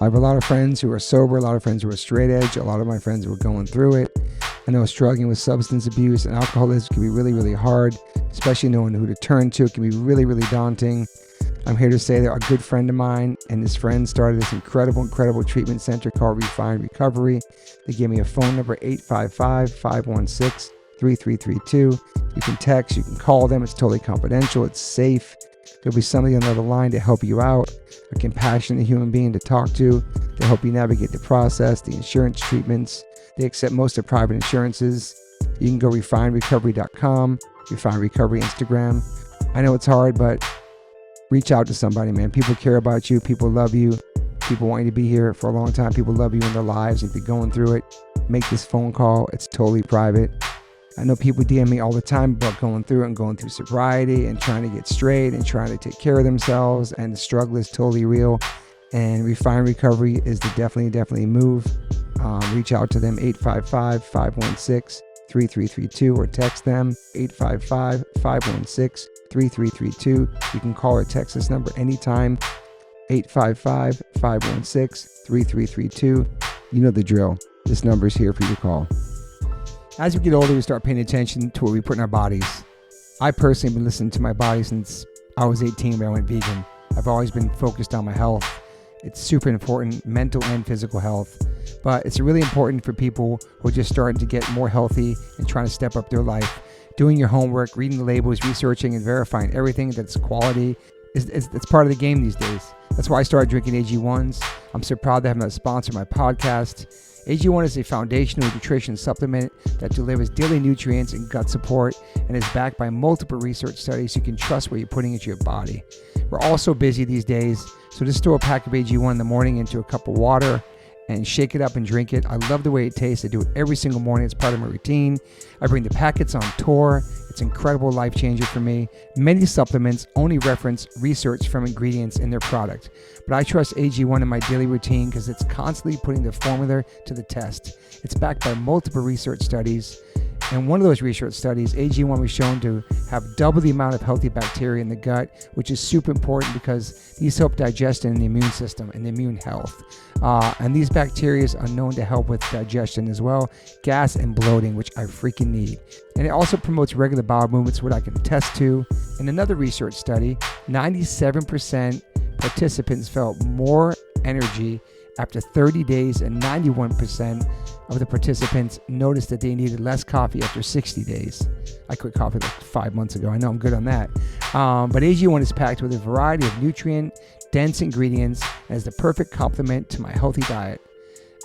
I have a lot of friends who are sober, a lot of friends who are straight edge, a lot of my friends who are going through it. I know struggling with substance abuse and alcoholism can be really, really hard, especially knowing who to turn to. It can be really, really daunting. I'm here to say that a good friend of mine and his friend started this incredible treatment center called Refined Recovery. They gave me a phone number, 855-516-3332. You can text, you can call them. It's totally confidential. It's safe. There'll be somebody on the other line to help you out, a compassionate human being to talk to help you navigate the process, the insurance treatments. They accept most of private insurances. You can go refinedrecovery.com, Refined Recovery Instagram. I know it's hard, but reach out to somebody, man. People care about you. People love you. People want you to be here for a long time. People love you in their lives. If you're going through it, make this phone call. It's totally private. I know people DM me all the time about going through it and going through sobriety and trying to get straight and trying to take care of themselves. And the struggle is totally real. And Refined Recovery is the definitely move. Reach out to them, 855-516-3332, or text them, 855-516-3332. You can call or text this number anytime, 855-516-3332. You know the drill. This number is here for you to call. As we get older, we start paying attention to what we put in our bodies. I personally have been listening to my body since I was 18 when I went vegan. I've always been focused on my health. It's super important, mental and physical health. But it's really important for people who are just starting to get more healthy and trying to step up their life. Doing your homework, reading the labels, researching and verifying everything that's quality. It's part of the game these days. That's why I started drinking AG1s. I'm so proud to have them sponsor my podcast. AG1 is a foundational nutrition supplement that delivers daily nutrients and gut support and is backed by multiple research studies. You can trust what you're putting into your body. We're all so busy these days, so just throw a pack of AG1 in the morning into a cup of water and shake it up and drink it. I love the way it tastes. I do it every single morning. It's part of my routine. I bring the packets on tour. It's an incredible life changer for me. Many supplements only reference research from ingredients in their product, but I trust AG1 in my daily routine because it's constantly putting the formula to the test. It's backed by multiple research studies, and one of those research studies, AG1 was shown to have double the amount of healthy bacteria in the gut, which is super important because these help digestion in the immune system and the immune health. And these bacteria are known to help with digestion as well, gas and bloating, which I freaking need. And it also promotes regular bowel movements, what I can attest to. In another research study, 97% participants felt more energy after 30 days, and 91% of the participants noticed that they needed less coffee after 60 days. I quit coffee like 5 months ago. I know I'm good on that. But AG1 is packed with a variety of nutrient-dense ingredients and is the perfect complement to my healthy diet.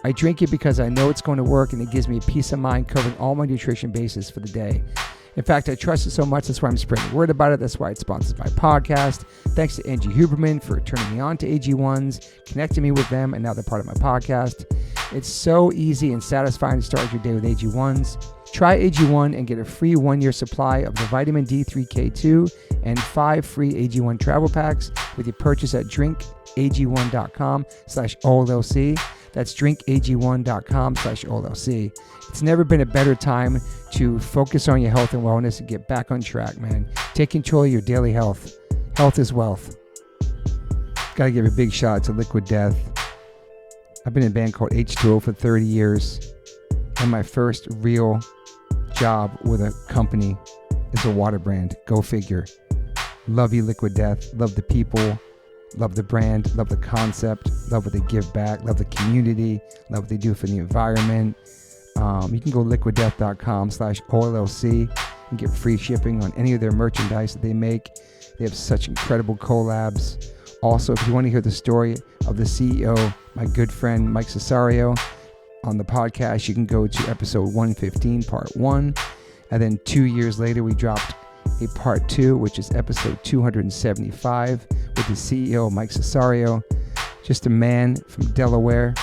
I drink it because I know it's going to work, and it gives me a peace of mind covering all my nutrition bases for the day. In fact, I trust it so much, that's why I'm spreading the word about it. That's why it sponsors my podcast. Thanks to Angie Huberman for turning me on to AG1s, connecting me with them, and now they're part of my podcast. It's so easy and satisfying to start your day with AG1s. Try AG1 and get a free 1-year supply of the vitamin D3K2 and 5 free AG1 travel packs with your purchase at drinkag1.com/OLLC. That's drinkag1.com/OLLC. It's never been a better time to focus on your health and wellness and get back on track, man. Take control of your daily health. Health is wealth. Got to give a big shout out to Liquid Death. I've been in a band called H2O for 30 years, and my first real job with a company is a water brand. Go figure. Love you, Liquid Death. Love the people. Love the brand. Love the concept. Love what they give back. Love the community. Love what they do for the environment. You can go liquiddeath.com/OLLC and get free shipping on any of their merchandise that they make. They have such incredible collabs. Also, if you want to hear the story of the CEO, my good friend Mike Cesario, on the podcast, you can go to episode 115, part 1. And then 2 years later, we dropped a part 2, which is episode 275 with the CEO, Mike Cesario. Just a man from Delaware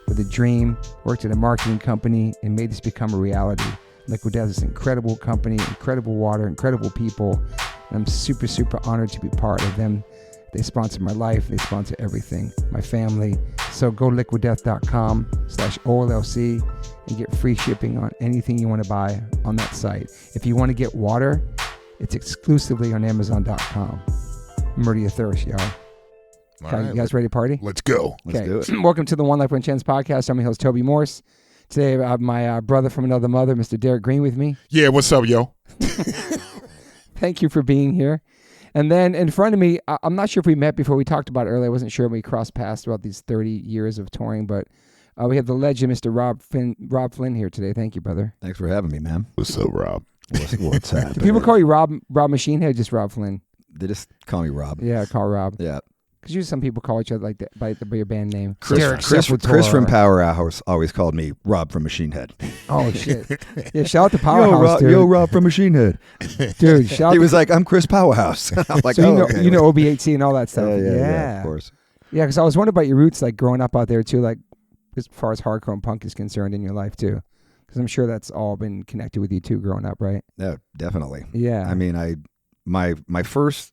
with a dream, worked at a marketing company, and made this become a reality. Liquid Death is an incredible company, incredible water, incredible people. And I'm super, super honored to be part of them. They sponsor my life. They sponsor everything, my family. So go liquiddeath.com/OLLC and get free shipping on anything you want to buy on that site. If you want to get water, it's exclusively on Amazon.com. Murder your thirst, y'all. Okay, you guys ready to party? Let's go. Let's do it. Welcome to the One Life One Chance podcast. I'm your host, Toby Morse. Today I have my brother from another mother, Mr. Derek Green, with me. Yeah, what's up, yo? Thank you for being here. And then in front of me, I'm not sure if we met before. We talked about it earlier. I wasn't sure when we crossed paths about these 30 years of touring, but we have the legend, Mr. Robb Flynn here today. Thank you, brother. Thanks for having me, man. What's up, Rob? What's happening? Do people call you Rob Machine Head or just Robb Flynn? They just call me Rob. Yeah, call Rob. Yeah. Because usually some people call each other like that by your band name. Chris from Power House always called me Rob from Machine Head. Oh, shit. Yeah, shout out to Powerhouse, dude. Yo, Rob from Machine Head. Dude, shout out. He was like, I'm Chris Powerhouse. I'm like, so okay. you know OBHC and all that stuff. Yeah, of course. Yeah, because I was wondering about your roots, like growing up out there too, like as far as hardcore and punk is concerned in your life too. Because I'm sure that's all been connected with you too growing up, right? Yeah, definitely. Yeah. I mean, my first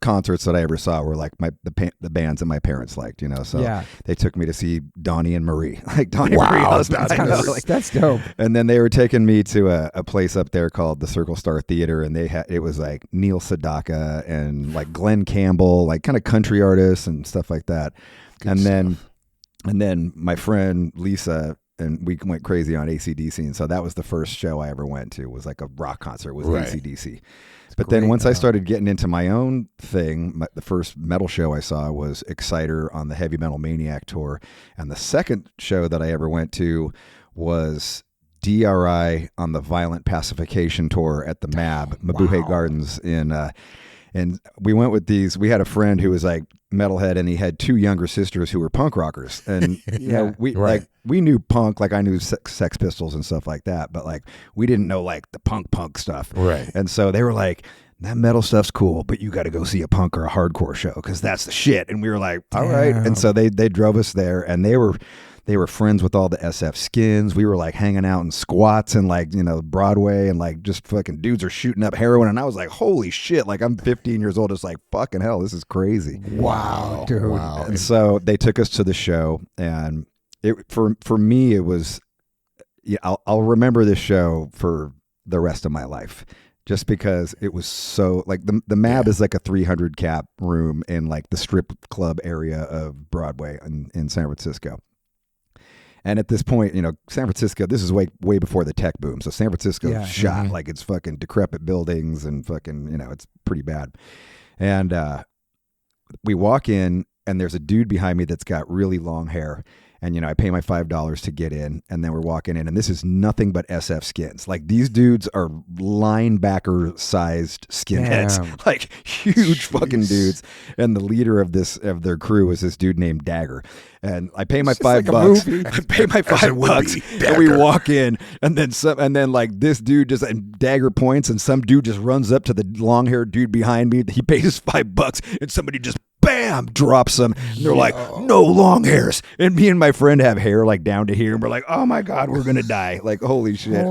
concerts that I ever saw were like the bands that my parents liked, you know. So yeah. they took me to see Donnie and Marie, like Donnie and Marie. That's dope. And then they were taking me to a place up there called the Circle Star Theater, and it was like Neil Sedaka and like Glenn Campbell, like kind of country artists and stuff like that. And then my friend Lisa and we went crazy on AC/DC, and so that was the first show I ever went to. Was like a rock concert. Was AC/DC. But then once I started getting into my own thing, the first metal show I saw was Exciter on the Heavy Metal Maniac tour. And the second show that I ever went to was DRI on the Violent Pacification tour at the Mabuhay Gardens and we went with these. We had a friend who was like metalhead, and he had two younger sisters who were punk rockers. And you know, we knew punk, like I knew Sex Pistols and stuff like that, but like we didn't know like the punk stuff. Right. And so they were like, that metal stuff's cool, but you got to go see a punk or a hardcore show because that's the shit. And we were like, all right. And so they drove us there, and they were friends with all the SF Skins. We were like hanging out in squats and like, you know, Broadway, and like just fucking dudes are shooting up heroin. And I was like, holy shit. Like I'm 15 years old. It's like, fucking hell, this is crazy. Wow, dude. Wow. And so they took us to the show, and for me, it was, I'll remember this show for the rest of my life. Just because it was so like the Mab is like a 300 cap room in like the strip club area of Broadway in San Francisco. And at this point, you know, San Francisco, this is way before the tech boom. So San Francisco shot like it's fucking decrepit buildings and fucking, you know, it's pretty bad. And we walk in, and there's a dude behind me that's got really long hair. And, you know, I pay my $5 to get in, and then we're walking in, and this is nothing but SF Skins. Like, these dudes are linebacker-sized skinheads, like huge fucking dudes. And the leader of their crew was this dude named Dagger. And I pay my $5. I pay my $5, and we walk in, and then like this dude and Dagger points, and some dude just runs up to the long-haired dude behind me. He pays $5, and somebody just bam, drops them. And they're like, no long hairs. And me and my friend have hair like down to here, and we're like, oh my God, we're gonna die. Like, holy shit.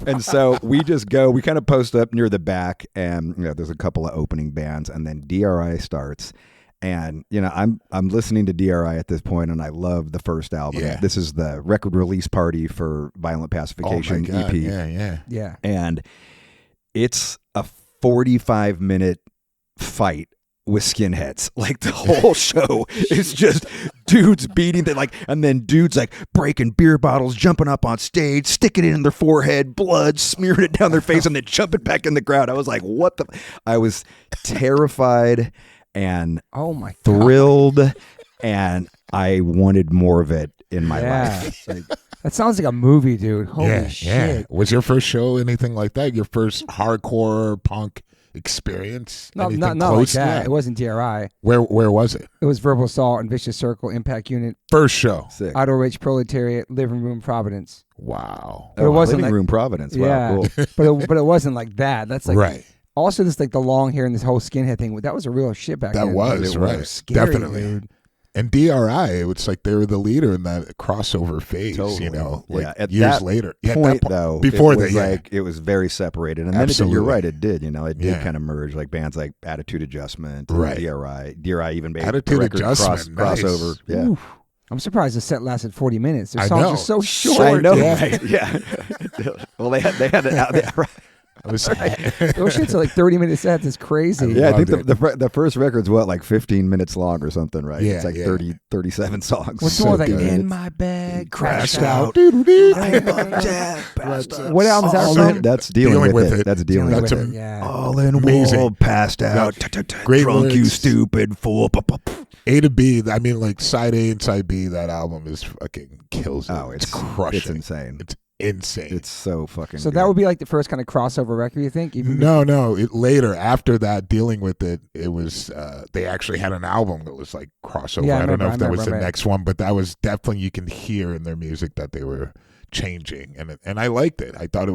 And so we just go, we kind of post up near the back, and you know, there's a couple of opening bands, and then DRI starts. And you know, I'm listening to DRI at this point, and I love the first album. Yeah. This is the record release party for Violent Pacification EP. Yeah. And it's a 45-minute fight with skinheads. Like the whole show is just dudes beating them, like, and then dudes like breaking beer bottles, jumping up on stage, sticking it in their forehead, blood, smearing it down their face, and then jumping back in the crowd. I was like, what the? I was terrified and thrilled, and I wanted more of it in my life. Like, that sounds like a movie, dude. Holy shit. Yeah. Was your first show anything like that? Your first hardcore punk experience? Not like that. It wasn't DRI. Where was it? It was Verbal Assault and Vicious Circle, Impact Unit. First show. Sick. Auto Rage Proletariat, Living Room Providence. Wow. But it wasn't Living like, Room Providence. Wow, yeah, cool. but it wasn't like that. That's like right. Also, this like the long hair and this whole skinhead thing. That was a real shit back then. That was right. Was scary, definitely. Dude. And DRI, it's like they were the leader in that crossover phase, totally. you know, like at years that later. Point, though, before it was that, like it was very separated. And then you're right, it did. You know, it did kind of merge, like bands like Attitude Adjustment, right. DRI even made Attitude Adjustment crossover. Yeah. Oof. I'm surprised the set lasted 40 minutes. Their songs are so short. I know. Yeah. Right? Yeah. Well, they had it out there. was Those shits are like 30-minute sets. It's crazy. Yeah, I think loved the first record's like 15 minutes long or something, right? Yeah, it's like yeah. 37 songs. What's So more like good. in my bag, crashed crashed out. out. What album is that All from? in- That's dealing with it. That's dealing Dealing with That's with it. it. Yeah. All in Amazing. wall, passed out. Great Drunk, you lyrics. stupid fool. A to B. I mean, like side A and side B. That album is fucking kills it. Oh, it's crushing. It's insane. It's insane. It's so fucking. So good. that would be like the first kind of crossover record, you think? Even No. Later, after that, dealing with it, it was they actually had an album that was like crossover. Yeah, I I don't know remember- if that I was the remember it. next one, but that was definitely, you can hear in their music that they were changing, and I liked it. I thought it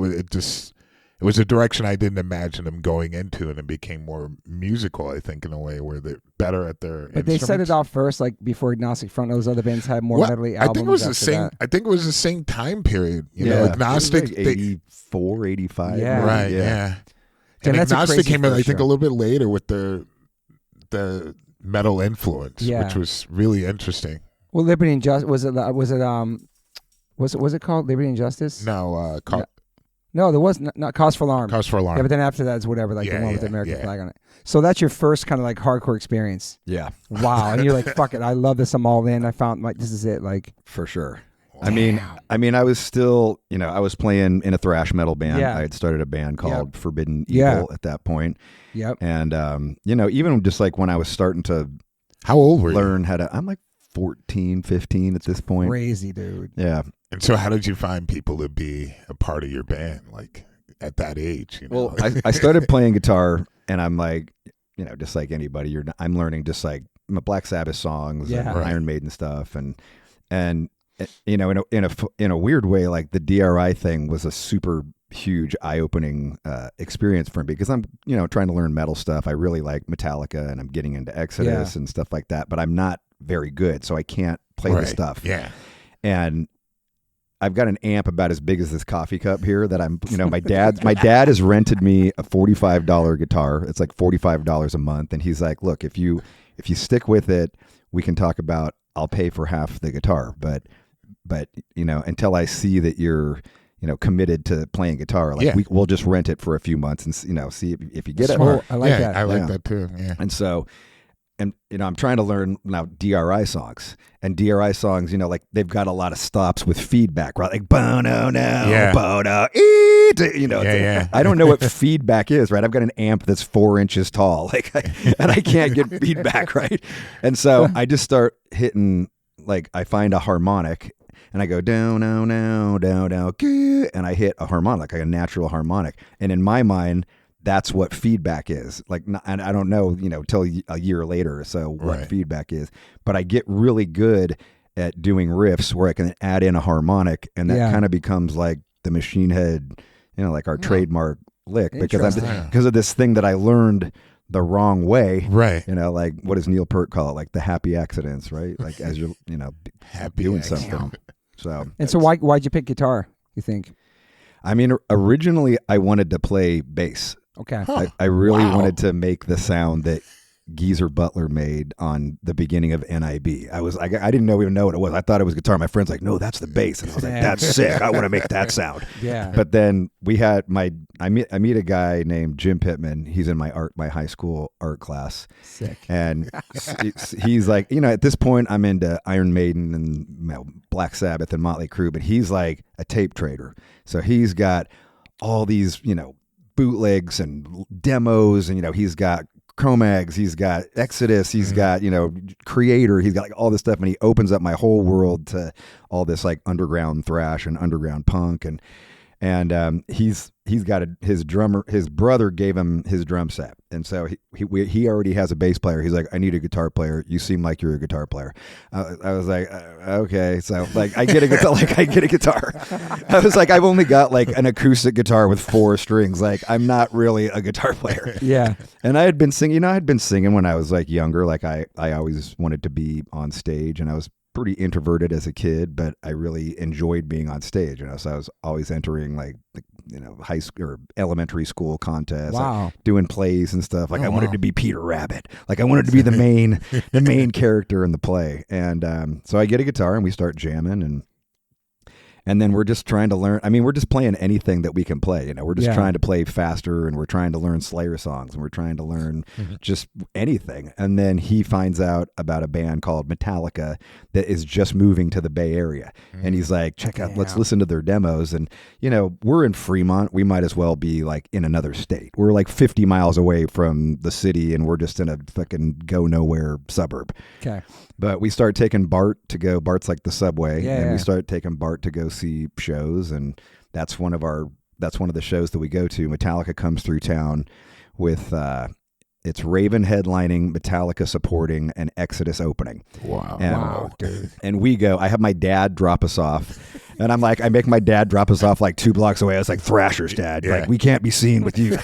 was a direction I didn't imagine them going into, and it became more musical. I think in a way where they're better at their. But they set it instruments. off first, like before Agnostic Front. Those other bands had more Well, medley I albums. think it was the after same. that. I think it was the same time period. You know, It was Agnostic. like they- 84, 85. Yeah. maybe. right? Yeah. Damn, And that's a Agnostic crazy came in, I first think, show. a little bit later with the metal influence, Yeah. which was really interesting. Well, Liberty and Justice was it called Liberty and Justice? No, No, there was not Cause for Alarm. Cause for Alarm. Yeah, but then after that is whatever, like the Yeah, one with the yeah, American yeah. flag on it. So that's your first kind of like hardcore experience. Yeah, Wow, and you're like, fuck it, I love this. I'm all in. I found this is it. Like, for sure. I mean, I was still, I was playing in a thrash metal band. Yeah. I had started a band called Forbidden Yeah. Evil at that point. yep. And, even just like when I was starting to How old were you? learn how to, I'm like 14, 15 at this point. Crazy, dude. Yeah. And so, how did you find people to be a part of your band, like at that age? You know? Well, I started playing guitar, and I'm like, just like anybody, I'm learning just like Black Sabbath songs Yeah. and Right. Iron Maiden stuff, and in a weird way, like the DRI thing was a super huge eye-opening experience for me, because I'm trying to learn metal stuff. I really like Metallica, and I'm getting into Exodus and stuff like that, but I'm not very good, so I can't play the Right. stuff. Yeah. And I've got an amp about as big as this coffee cup here that I'm, my dad has rented me a $45 guitar. It's like $45 a month. And he's like, look, if you stick with it, we can talk about, I'll pay for half the guitar. But until I see that you're, committed to playing guitar, like Yeah. we'll just rent it for a few months and, see if you get it. Smart. I like yeah, that. I like Yeah. that too. Yeah. And so, I'm trying to learn now DRI songs, and DRI songs, like they've got a lot of stops with feedback, right? Like bono, no, Yeah. bono, Yeah. I don't know what feedback is, right? I've got an amp that's 4 inches tall, and I can't get feedback, right? And so I just start hitting, like I find a harmonic, and I go down, down, down, down, down, and I hit a harmonic, like a natural harmonic, and in my mind, that's what feedback is. Like, and I don't know, till a year later or so what Right. feedback is, but I get really good at doing riffs where I can add in a harmonic, and that Yeah. kind of becomes like the Machine Head, like our trademark lick, because Interesting. because of this thing that I learned the wrong way. Right. Like what does Neil Peart call it? Like the happy accidents, right? Like as you're, Happy doing accident. something. So, And so why'd you pick guitar, you think? I mean, originally I wanted to play bass. Okay. Huh. I really Wow. wanted to make the sound that Geezer Butler made on the beginning of NIB. I didn't even know what it was. I thought it was guitar. My friend's like, no, that's the bass. And I was like, Yeah. that's sick. I want to make that sound. Yeah. But then we had I meet a guy named Jim Pittman. He's in my high school art class. Sick. And he's like, at this point I'm into Iron Maiden and Black Sabbath and Motley Crue, but he's like a tape trader. So he's got all these, bootlegs and demos, and he's got Chromags, he's got Exodus, he's got Creator, he's got like all this stuff, and he opens up my whole world to all this like underground thrash and underground punk, and he's got his brother gave him his drum set, and so he already has a bass player. He's like, I need a guitar player. You seem like you're a guitar player. I was like, okay, so like I get a guitar. I was like, I've only got like an acoustic guitar with 4 strings. Like I'm not really a guitar player. Yeah. And I had been singing. I had been singing when I was like younger. Like I always wanted to be on stage, and I was pretty introverted as a kid, but I really enjoyed being on stage. So I was always entering like high school or elementary school contests, Wow. like, doing plays and stuff. Like Oh, I wanted wow. to be Peter Rabbit. Like I wanted to be the main character in the play. And so I get a guitar and we start jamming, And then we're just trying to learn. I mean, we're just playing anything that we can play. We're just trying to play faster, and we're trying to learn Slayer songs, and we're trying to learn just anything. And then he finds out about a band called Metallica that is just moving to the Bay Area. And he's like, check out, let's listen to their demos. And, we're in Fremont. We might as well be like in another state. We're like 50 miles away from the city, and we're just in a fucking go nowhere suburb. Okay. But we start taking Bart to go. Bart's like the subway, and we start taking Bart to go see shows, and that's one of the shows that we go to. Metallica comes through town with it's Raven headlining, Metallica supporting, and Exodus opening. Wow, dude. And we go. I have my dad drop us off, and I make my dad drop us off like 2 blocks away. I was like, Thrasher's dad, like we can't be seen with you.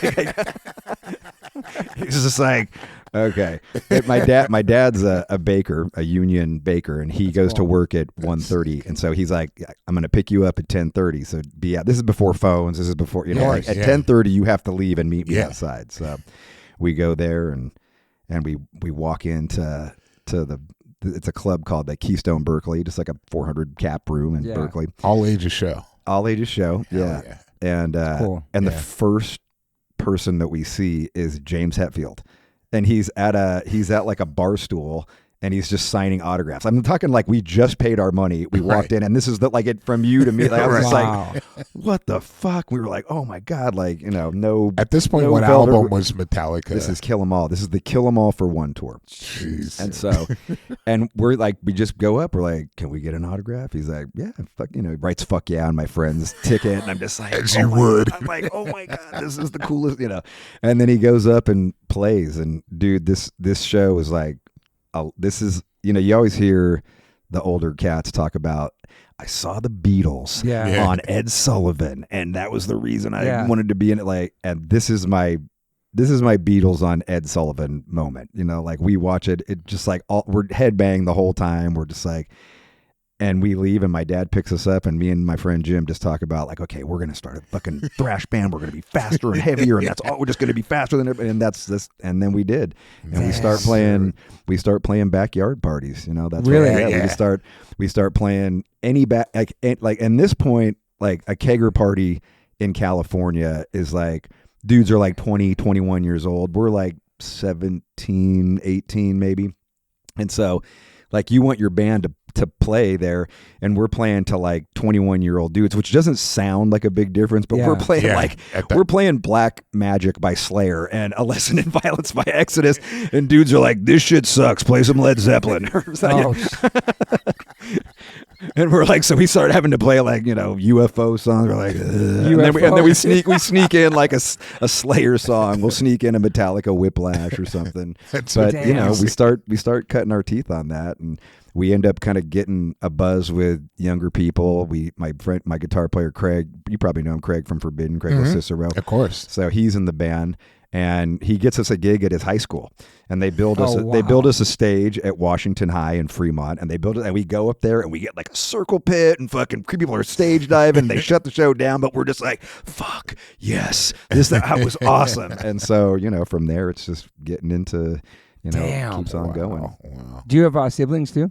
He's just like, okay. My dad's a baker, a union baker, and he goes to work at 1:30, and so he's like, I'm going to pick you up at 10:30. So this is before phones. This is before at 10:30 you have to leave and meet me outside. So we go there and we walk into it's a club called the Keystone Berkeley, just like a 400 cap room in Berkeley. All ages show. Yeah. And cool. And the first person that we see is James Hetfield, and he's at like a bar stool, and he's just signing autographs. I'm talking like we just paid our money. We walked in, and this is from you to me. Like, I was just like, what the fuck? We were like, oh my God, like, no. At this point, no what Velvet. album was Metallica? This is Kill 'Em All. This is the Kill 'Em All for One tour. Jeez. And so, and we're like, we just go up. We're like, can we get an autograph? He's like, yeah, fuck. He writes "fuck yeah" on my friend's ticket, and I'm just like, as you would. I'm like, oh my God, this is the coolest, And then he goes up and plays, and dude, this show is like, this is. You always hear the older cats talk about, I saw the Beatles on Ed Sullivan, and that was the reason I wanted to be in it. Like, and this is my Beatles on Ed Sullivan moment. Like we watch it just like we're headbanging the whole time. We're just like, and we leave, and my dad picks us up, and me and my friend Jim just talk about like, okay, we're gonna start a fucking thrash band. We're gonna be faster and heavier, and that's all. We're just gonna be faster than everybody. And that's this. And then we did, and we start playing. We start playing backyard parties. That's really we start playing any and this point, like a kegger party in California is like dudes are like 20, 21 years old. We're like 17, 18 maybe, and so like you want your band to play there, and we're playing to like 21-year-old dudes, which doesn't sound like a big difference, but we're playing we're playing Black Magic by Slayer and A Lesson in Violence by Exodus, and dudes are like, this shit sucks, play some Led Zeppelin. And we're like, so we started having to play like, UFO songs. We're like, and then we sneak in like a Slayer song. We'll sneak in a Metallica Whiplash or something. We start cutting our teeth on that, and we end up kind of getting a buzz with younger people. My guitar player Craig, you probably know him, Craig from Forbidden, Craig Cicero, of course. So he's in the band, and he gets us a gig at his high school, and they build us a stage at Washington High in Fremont, and and we go up there, and we get like a circle pit, and fucking people are stage diving. They shut the show down, but we're just like, fuck yes, that was awesome. And so from there it's just getting into keeps on going. Wow. Do you have siblings too?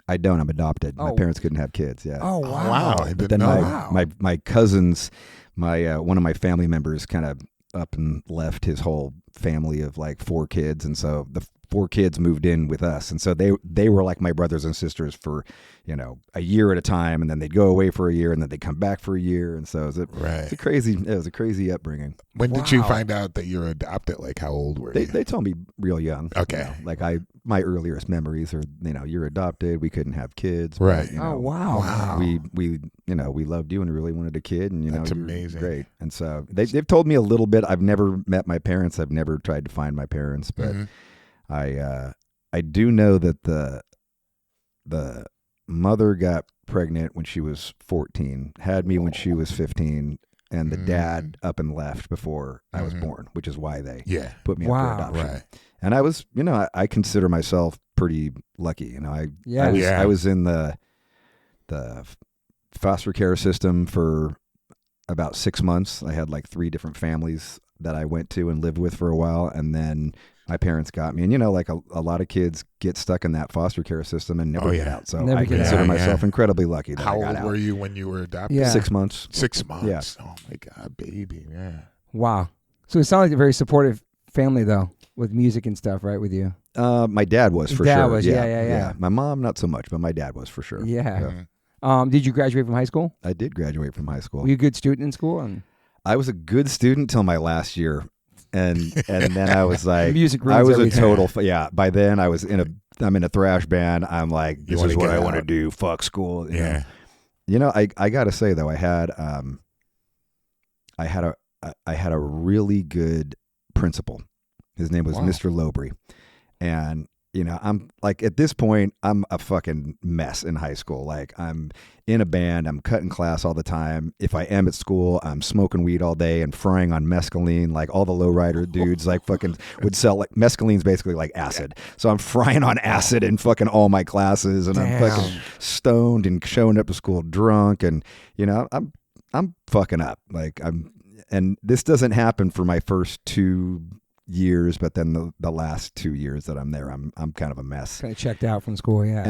I don't. I'm adopted. My parents couldn't have kids. Yeah. Oh wow. I didn't know. My cousins, one of my family members kind of up and left his whole family of like 4 kids, and so the 4 kids moved in with us, and so they were like my brothers and sisters for a year at a time, and then they'd go away for a year, and then they'd come back for a year, and so it was a crazy upbringing. When did you find out that you were adopted? Like, how old were you? They told me real young. Okay. Like my earliest memories are you're adopted. We couldn't have kids. Right. But, oh wow. We loved you and really really wanted a kid, and that's amazing. Great. And so they've told me a little bit. I've never met my parents. I've never tried to find my parents, but I do know that the mother got pregnant when she was 14, had me when she was 15, and the dad up and left before I was born, which is why they put me up for adoption. Right. And I was, I consider myself pretty lucky. I was in the foster care system for about 6 months. I had like 3 different families that I went to and lived with for a while, and then my parents got me. And, you know, like a lot of kids get stuck in that foster care system and never get out. So Never I get consider out. myself incredibly lucky that How I got old out. were you when you were adopted? Yeah. 6 months. 6 months. Yeah. Oh my God, baby. Yeah. Wow. So it sounds like a very supportive family, though, with music and stuff, right? With you. My dad was for Dad sure. was, yeah. My mom, not so much, but my dad was for sure. Yeah. Mhm. Did you graduate from high school? I did graduate from high school. Were you a good student in school? And I was a good student till my last year. And then I was like, music I ruins was everything. a total, by then I'm in a thrash band. I'm like, this wanna is what get I want to out. do. Fuck school. You know? Yeah. You know, I gotta say though, I had a really good principal. His name was Wow. Mr. Lowry. And, you know, I'm like, at this point, I'm a fucking mess in high school. Like, I'm in a band, I'm cutting class all the time. If I am at school, I'm smoking weed all day and frying on mescaline. Like, all the lowrider dudes, like, fucking would sell, like, mescaline's basically like acid. So I'm frying on acid in fucking all my classes, and Damn. I'm fucking stoned and showing up to school drunk. And, you know, I'm fucking up. Like, and this doesn't happen for my first 2 years, but then the last 2 years that I'm there, I'm kind of a mess. kind of checked out from school, yeah.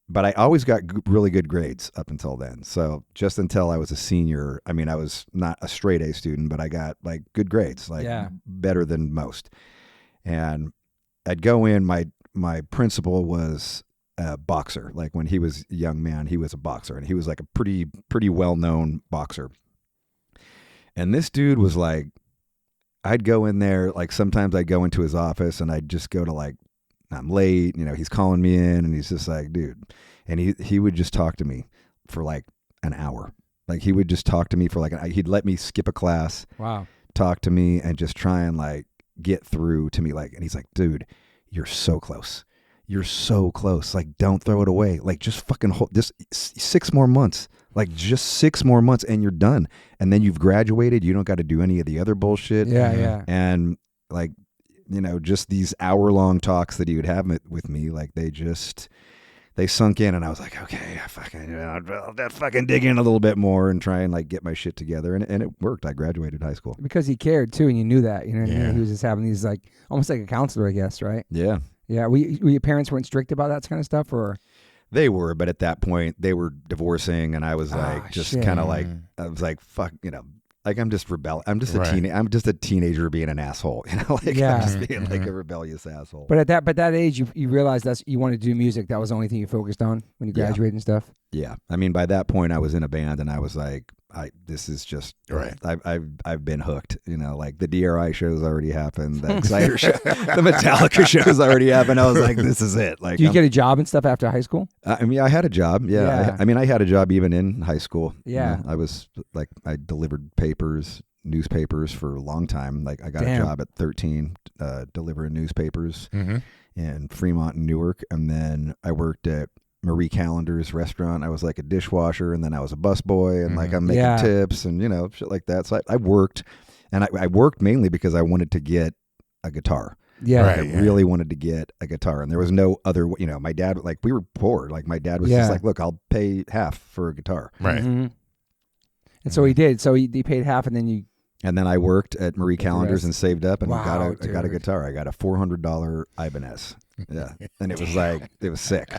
But I always got really good grades up until then. So just until I was a senior, I mean, I was not a straight A student, but I got like good grades, like better than most. And I'd go in, my principal was a boxer. Like when he was a young man, he was a boxer, and he was like a pretty well-known boxer. And this dude was like, I'd go in there, like sometimes I'd go into his office and I'd just go to like, I'm late, you know, he's calling me in and he's just like, dude. And he would just talk to me for like an hour. Like he would just talk to me for like, he'd let me skip a class, Wow. talk to me and just try and like get through to me. Like, and he's like, dude, you're so close. You're so close. Like, don't throw it away. Like, just fucking hold this 6 more months. Like, just 6 more months and you're done. And then you've graduated. You don't got to do any of the other bullshit. Yeah. And like, you know, just these hour-long talks that he would have with me, like they sunk in, and I was like, okay, I'll fucking dig in a little bit more and try and like get my shit together. And it worked. I graduated high school. Because he cared too, and you knew that. You know what I Yeah. mean? He was just having these like, almost like a counselor, I guess, right? Yeah. Yeah. Were your parents weren't strict about that kind of stuff, or? They were, but at that point they were divorcing, and I was like, just shit. kind of like, I was like, fuck, you know, like I'm just I'm just Right. I'm just a teenager being an asshole, you know, like Yeah. I'm just being like a rebellious asshole. But at that age, you realized you wanted to do music. That was the only thing you focused on when you Yeah. graduated and stuff. Yeah, I mean, by that point I was in a band, and I was like, this is just Right. I've been hooked, you know, like the DRI shows already happened, the Exciter show, the Metallica shows already happened. I was like, this is it. Like, Did you get a job and stuff after high school? I mean, I had a job. Yeah. Yeah. I mean, I had a job even in high school. Yeah. You know, I was like, I delivered newspapers for a long time. Like I got Damn. a job at 13, delivering newspapers Mm-hmm. in Fremont and Newark. And then I worked at Marie Callender's restaurant. I was like a dishwasher, and then I was a busboy, and like I'm making Yeah. tips and, you know, shit like that. So I worked, and I worked mainly because I wanted to get a guitar. Yeah. Right. I really wanted to get a guitar, and there was no other, you know, my dad, like we were poor. Like my dad was Yeah. just like, look, I'll pay half for a guitar. Right. Mhm. And so he did. So he paid half, and then you. And then I worked at Marie the Callender's rest. and saved up and Wow, I got a dude. guitar. I got a $400 Ibanez. Yeah. And it was like, it was sick.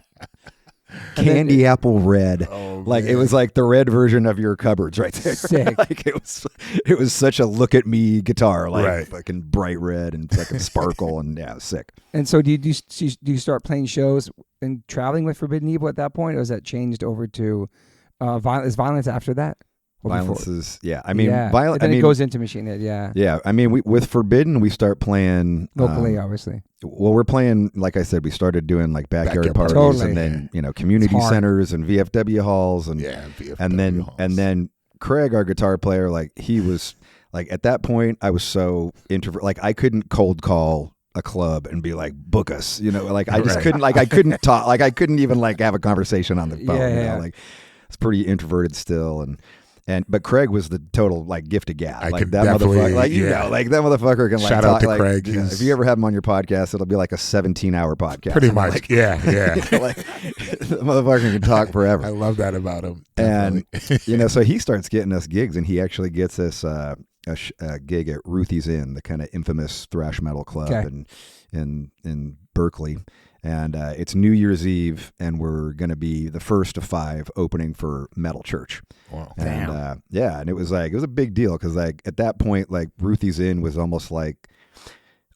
Candy apple red. Oh, Like man. it was like the red version of your cupboards right there. Sick. Like it was such a look at me guitar, like Right. fucking bright red and fucking sparkle, and yeah, it was sick. And so do you start playing shows and traveling with Forbidden Evil at that point, or is that changed over to violence after that? Or Violence before? is, yeah. I mean, yeah. violence. And then I mean, it goes into Machine Head, yeah. yeah. I mean, with Forbidden, we start playing Locally, obviously. Well, we're playing, like I said, we started doing like backyard parties, Totally. and then, you know, community It's hard. centers and VFW halls, and Yeah. VFW and then Craig, our guitar player, like he was like, at that point I was so introvert, like I couldn't cold call a club and be like, book us, you know, like I just Right. couldn't, like I couldn't talk, like I couldn't even like have a conversation on the phone, Yeah, you yeah. know, like it's pretty introverted still, but Craig was the total like gift of gab. I Like could that definitely- motherfucker, like you yeah. know, like that motherfucker can like Shout out talk, to like, Craig. you know, He's- if you ever have him on your podcast, it'll be like a 17-hour podcast. Pretty You know, much. like, Yeah. like the motherfucker can talk I forever. love that about him. And Definitely. you know, so he starts getting us gigs, and he actually gets us a gig at Ruthie's Inn, the kind of infamous thrash metal club in Berkeley. And it's New Year's Eve, and we're going to be the first of 5 opening for Metal Church. Wow. And and it was a big deal because like at that point, like Ruthie's Inn was almost like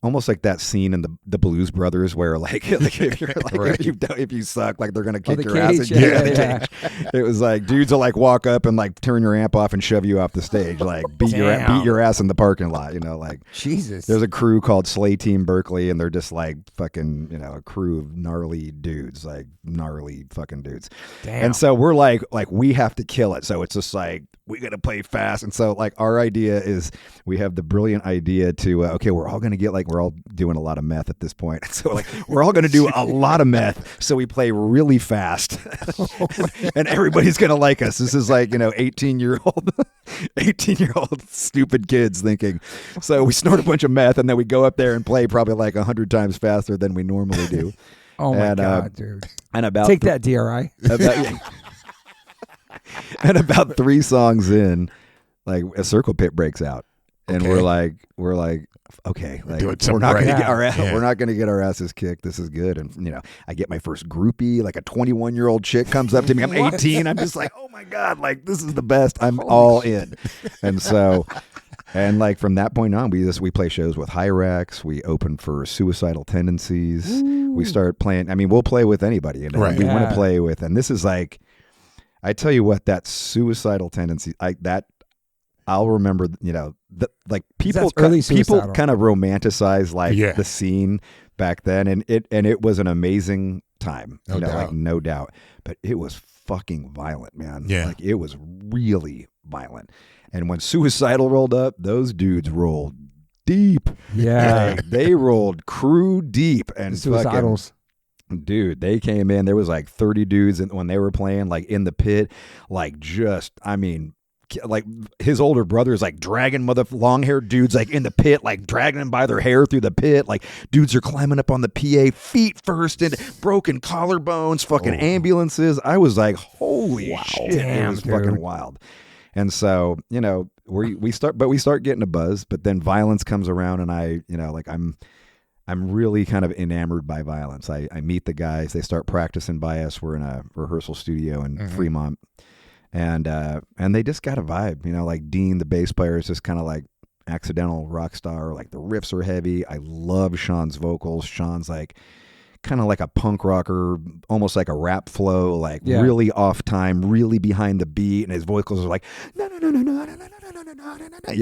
that scene in the Blues Brothers where like if you're like if you suck, like they're gonna kick your ass and get you out of the cage. It was like dudes will like walk up and like turn your amp off and shove you off the stage, like beat your ass in the parking lot, like Jesus. There's a crew called Slay Team Berkeley, and they're just like fucking a crew of gnarly dudes, like gnarly fucking dudes. Damn. And so we're like we have to kill it. So it's just like we got to play fast. And so like our idea is we have the brilliant idea to we're all gonna get we're all doing a lot of meth at this point. So like we're all going to do a lot of meth. So we play really fast and everybody's going to like us. This is like, 18-year-old stupid kids thinking. So we snort a bunch of meth and then we go up there and play probably like 100 times faster than we normally do. Oh my God, dude. And about take that, DRI. And about 3 songs in, like a circle pit breaks out. And we're like, okay, like we're not going to get we're not going to get our asses kicked. This is good. And I get my first groupie, like a 21-year-old chick comes up to me. I'm 18. I'm just like, oh my God, like this is the best. I'm all in. And so, and like from that point on, we play shows with Hyrax. We open for Suicidal Tendencies. Ooh. We start playing. I mean, we'll play with anybody. We want to play with. And this is like, I tell you what, that Suicidal Tendencies, I'll remember, like people kind of romanticize like the scene back then, and it was an amazing time, no doubt. But it was fucking violent, man. Yeah, like it was really violent. And when Suicidal rolled up, those dudes rolled deep. Yeah, they rolled crew deep and Suicidals. Dude, they came in. There was like 30 dudes when they were playing, like in the pit, like like his older brother's like dragging long-haired dudes like in the pit, like dragging them by their hair through the pit. Like dudes are climbing up on the PA feet first, and broken collarbones, fucking ambulances. I was like, holy shit, it was fucking wild. And so we start getting a buzz, but then violence comes around, and I'm really kind of enamored by violence. I meet the guys, they start practicing by us. We're in a rehearsal studio in Fremont. And they just got a vibe, like Dean, the bass player, is just kind of like accidental rock star. Like the riffs are heavy. I love Sean's vocals. Sean's like kind of like a punk rocker, almost like a rap flow, like really off time, really behind the beat. And his vocals are like, no.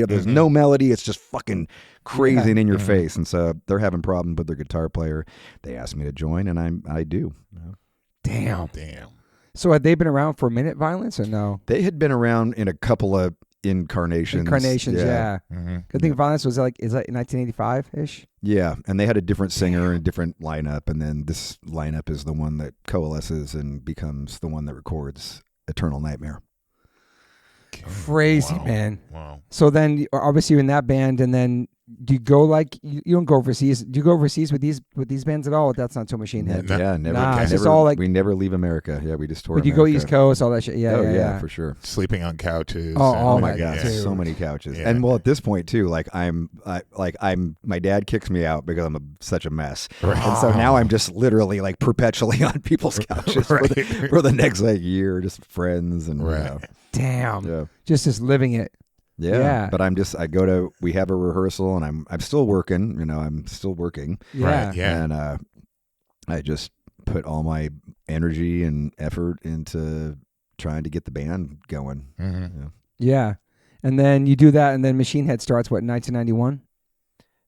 There's no melody. It's just fucking crazy and in your face. And so they're having problems with their guitar player. They asked me to join, and I do. Damn. So had they been around for a minute, Violence, or no? They had been around in a couple of incarnations. Yeah. Mm-hmm. I think Violence was is that 1985-ish? Yeah, and they had a different singer and a different lineup, and then this lineup is the one that coalesces and becomes the one that records Eternal Nightmare. Crazy, man. Wow. So then, obviously, you're in that band, and then do you go you don't go overseas? Do you go overseas with these bands at all? That's not so Machine Head. Never. It's all like we never leave America. Yeah, we just tour. But you America. go East Coast, all that shit. Yeah, for sure. Sleeping on couches. Oh my God, so many couches. Yeah. And well, at this point too, like my dad kicks me out because I'm such a mess, and so now I'm just literally like perpetually on people's couches for the next year, just friends and damn, just living it. Yeah, but we have a rehearsal, and I'm still working. I'm still working. Yeah, and I just put all my energy and effort into trying to get the band going. Mm-hmm. Yeah, and then you do that, and then Machine Head starts 1991.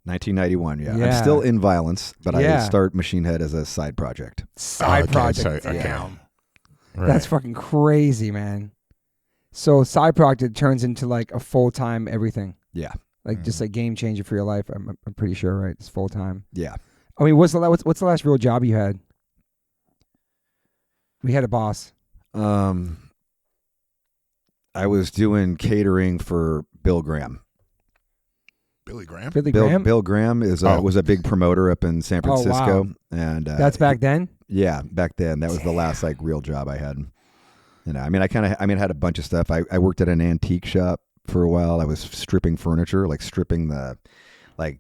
1991. Yeah, I'm still in Violence, but I start Machine Head as a side project. Project. Damn, that's fucking crazy, man. So side project turns into like a full-time everything. Yeah. Like just a game changer for your life. I'm pretty sure, right? It's full-time. Yeah. I mean, what's the last real job you had? We had a boss. I was doing catering for Bill Graham. Billy Graham? Bill Graham was a big promoter up in San Francisco. Oh, wow. And that's back then? Yeah, back then. That was the last real job I had. I had a bunch of stuff. I worked at an antique shop for a while. I was stripping furniture, like stripping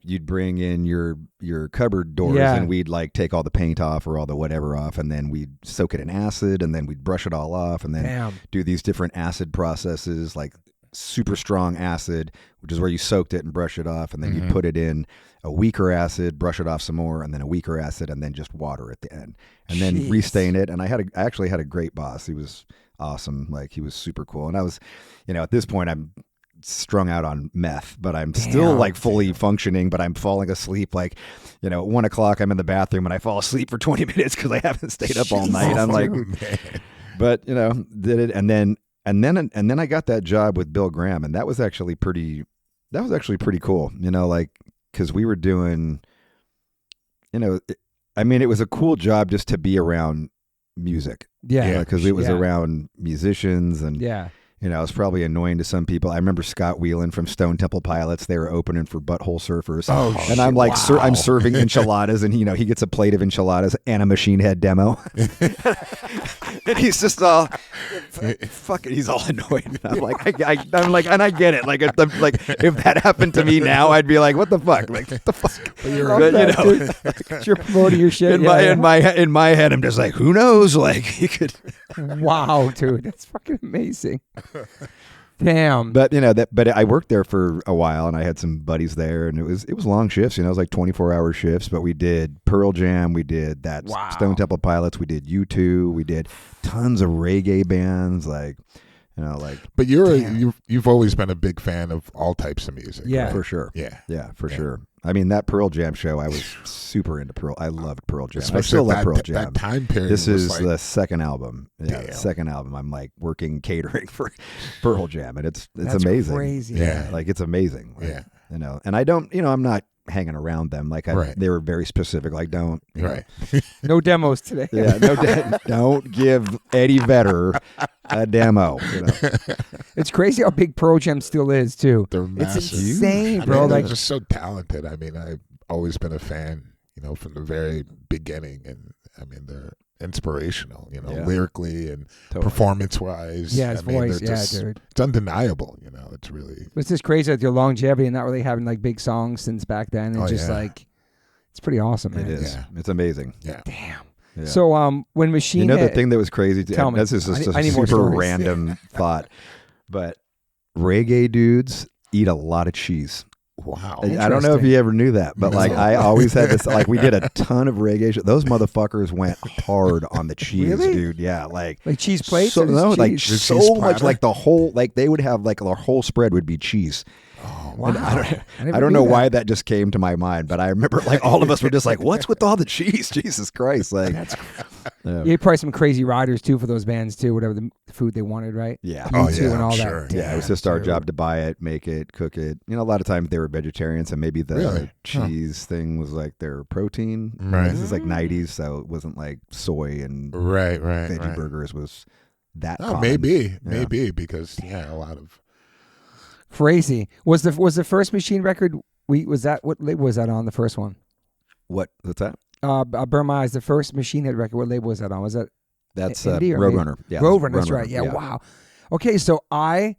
you'd bring in your cupboard doors and we'd like take all the paint off or all the whatever off, and then we'd soak it in acid, and then we'd brush it all off, and then do these different acid processes, like super strong acid, which is where you soaked it and brush it off, and then you put it in a weaker acid, brush it off some more, and then a weaker acid, and then just water at the end, and then restain it. And I actually had a great boss. He was awesome. Like, he was super cool. And I was, at this point I'm strung out on meth, but I'm still like fully functioning, but I'm falling asleep. Like, at 1 o'clock I'm in the bathroom and I fall asleep for 20 minutes because I haven't stayed up all night. I'm like, but did it. And then I got that job with Bill Graham, and that was actually pretty cool, like, because we were doing, it was a cool job just to be around music. Yeah. Because it was around musicians, and it was probably annoying to some people. I remember Scott Whelan from Stone Temple Pilots. They were opening for Butthole Surfers. And I'm like, I'm serving enchiladas, and he gets a plate of enchiladas and a Machine Head demo. And he's just all fucking. He's all annoyed. And I'm like, and I get it. Like, if that happened to me now, I'd be like, what the fuck? Like, what the fuck? You're promoting your shit. In my head, I'm just like, who knows? Like, he could. Wow, dude, that's fucking amazing. Damn. But but I worked there for a while, and I had some buddies there, and it was long shifts. It was like 24-hour shifts. But we did Pearl Jam, we did that Stone Temple Pilots, we did U2, we did tons of reggae bands, like. But you've always been a big fan of all types of music. Yeah, right? For sure. Yeah, for sure. I mean, that Pearl Jam show, I was super into Pearl. I loved Pearl Jam. Especially I still love Pearl Jam. That time period. This is the second album. Yeah, the second album. I'm like working catering for Pearl Jam, and it's amazing. Crazy. Yeah, like it's amazing. Like, and I don't. I'm not hanging around them. Like they were very specific. Like, don't. No demos today. Yeah, don't give Eddie Vedder a demo. It's crazy how big Pearl Jam still is too. They're massive. It's insane, bro. They're just so talented. I mean, I've always been a fan, from the very beginning, and I mean, they're inspirational, lyrically and performance-wise. Yeah, his voice, dude. It's undeniable, It's really. It's just crazy with your longevity and not really having like big songs since back then, and like, it's pretty awesome, man. It is. Yeah. It's amazing. Yeah. Damn. Yeah. So when Machine Head, the thing that was crazy, tell me. This is just a super random thought, but reggae dudes eat a lot of cheese. Wow. I don't know if you ever knew that, but like I always had this, like we did a ton of reggae. Those motherfuckers went hard on the cheese, dude. Yeah. Like cheese plates? So, no, like cheese so platter? much, like the whole, like they would have like their whole spread would be cheese. Oh, wow. I don't know why that just came to my mind, but I remember like all of us were just like, what's with all the cheese? Jesus Christ. Like, you had probably some crazy riders too for those bands too, whatever the food they wanted, right? Yeah. And all sure. that. Yeah, it was just our job to buy it, make it, cook it. A lot of times they were vegetarians, and maybe the cheese thing was like their protein. Right. This is like 90s, so it wasn't like soy and veggie burgers was that common. Maybe because a lot of crazy. Was the first Machine record? Was that what label was that on? The first one. What's that? Burma is the first Machine Head record. What label was that on? Was that? That's Roadrunner. Yeah, Roadrunner. That's right. Yeah. Wow. Okay, so I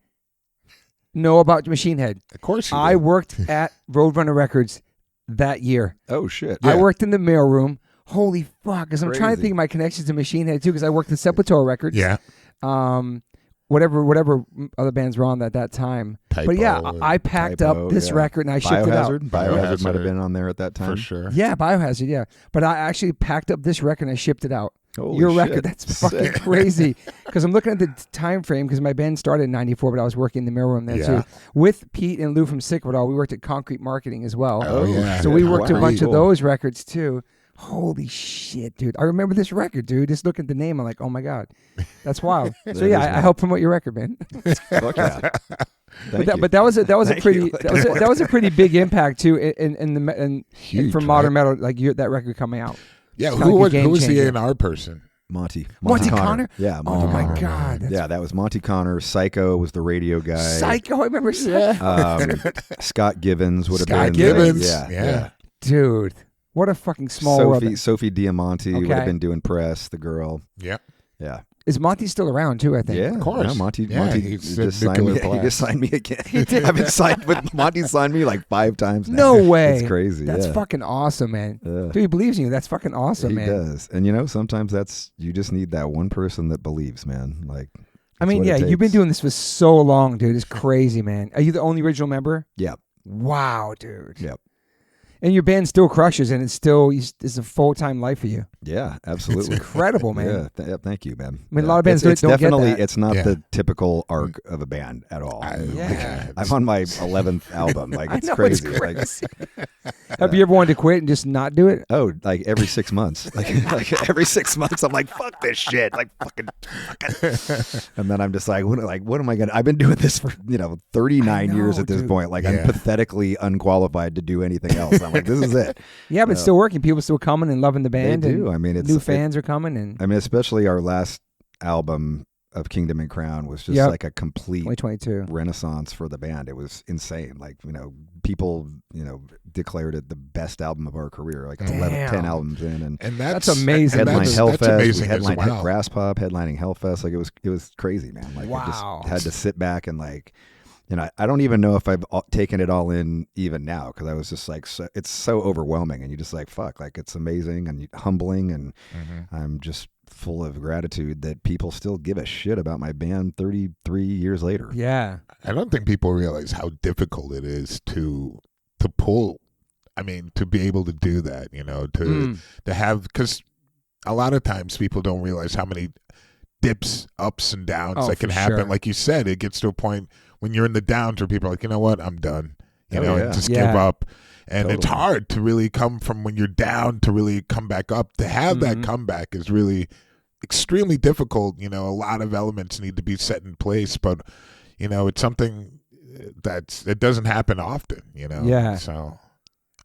know about Machine Head. Of course, I worked at Roadrunner Records that year. Oh shit! I worked in the mailroom. Holy fuck! Because I'm trying to think of my connections to Machine Head too. Because I worked at Sepultura Records. Yeah. Whatever other bands were on at that time. Typo, but I packed up this record and I shipped it out. Biohazard might have been on there at that time. For sure. Yeah, Biohazard, yeah. But I actually packed up this record and I shipped it out. Holy Your shit. record, that's fucking crazy. Because I'm looking at the time frame, because my band started in 94, but I was working in the mailroom there too. With Pete and Lou from Sick of It All, we worked at Concrete Marketing as well. Oh, yeah. So we worked a bunch of those records too. Holy shit, dude. I remember this record, dude. Just looking at the name, I'm like, oh my God. That's wild. So yeah, I helped promote your record, man. Fuck yeah. But that was a pretty big impact too in Huge, for modern metal, like that record coming out. Yeah, who was the A&R person? Monty Connor? Yeah, Monty Connor. My God. Yeah, that was Monty Connor. Psycho was the radio guy. Psycho, I remember Psycho. Scott Givens would have been. Scott Givens. Yeah. Dude, what a fucking small world. Sophie Diamante would have been doing press, the girl. Yeah. Yeah. Is Monty still around too? I think. Yeah, Of course. No, Monty he's just a signed me. nuclear He just blast. signed me again. I've been signed with Monty. Signed me like 5 times now. No way. It's crazy. That's yeah. fucking awesome, man. Yeah. Dude, he believes in you. That's fucking awesome, He man. does, and sometimes you just need that one person that believes, man. Like, I mean, that's what yeah, it you've been takes. doing this for so long, dude. It's crazy, man. Are you the only original member? Yeah. Wow, dude. Yep. And your band still crushes, and it's a full-time life for you. Yeah, absolutely. Incredible, man. Yeah, thank you, man. I mean, a lot of bands it's don't get definitely that. it's not Yeah. the typical arc of a band at all. Yeah. I'm on my 11th album. Like, I it's know, crazy. it's Like, crazy. Have you ever wanted to quit and just not do it? oh, like every 6 months. Like every 6 months, I'm like, fuck this shit. Like, fucking. And then I'm just like, what am I gonna? I've been doing this for 39 years know, at this dude. point. Like, Yeah. I'm pathetically unqualified to do anything else. I'm like, this is it. Yeah, but it's still working. People still coming and loving the band. They do. And I mean, it's new fans are coming, and I mean, especially our last album of Kingdom and Crown was just Yep. like a complete 2022. renaissance for the band. It was insane. Like, people, declared it the best album of our career, like 10 albums in. And that's amazing. And headline that's Hellfest, amazing we as headlined well. Grass Pop, headlining Hellfest. Like, it was crazy, man. Like, I Wow. just had to sit back and I don't even know if I've taken it all in even now, because I was just like, it's so overwhelming, and you just like, fuck, like, it's amazing and humbling, and I'm just full of gratitude that people still give a shit about my band 33 years later. Yeah. I don't think people realize how difficult it is to pull. I mean, to be able to do that, to have, because a lot of times people don't realize how many dips, ups and downs that can for happen. sure. Like you said, it gets to a point when you're in the downs where people are like, you know what, I'm done. Yeah. And just Yeah. give up. And it's Totally. hard to really come from when you're down to really come back up. To have that comeback is really extremely difficult. A lot of elements need to be set in place, but it's something it doesn't happen often. Yeah. So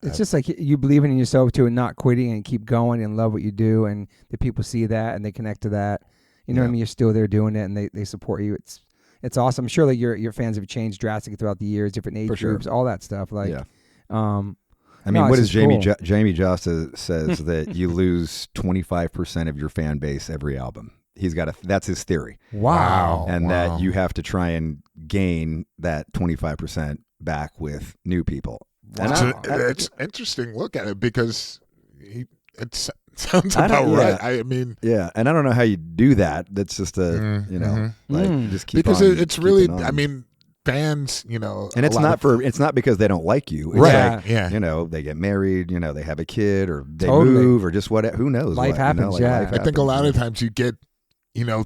It's just like you believing in yourself too, and not quitting, and keep going and love what you do, and the people see that and they connect to that. You know what I mean? You're still there doing it, and they support you. It's awesome. I'm sure like your fans have changed drastically throughout the years, different age groups, all that stuff. Like, Yeah. I mean, what does Jamie cool. Jamie Josta says that you lose 25% of your fan base every album. That's his theory. Wow. And that you have to try and gain that 25% back with new people. And it's an interesting look at it, because it sounds I don't- about yeah. right. I mean, yeah, and I don't know how you do that. That's just just keep because on it's really, keeping on. I mean, fans, and it's not because they don't like you. It's right. like, Yeah. they get married, they have a kid, or they Totally. move, or just whatever. Who knows? Life happens, yeah. life I think a lot happens. of times you get,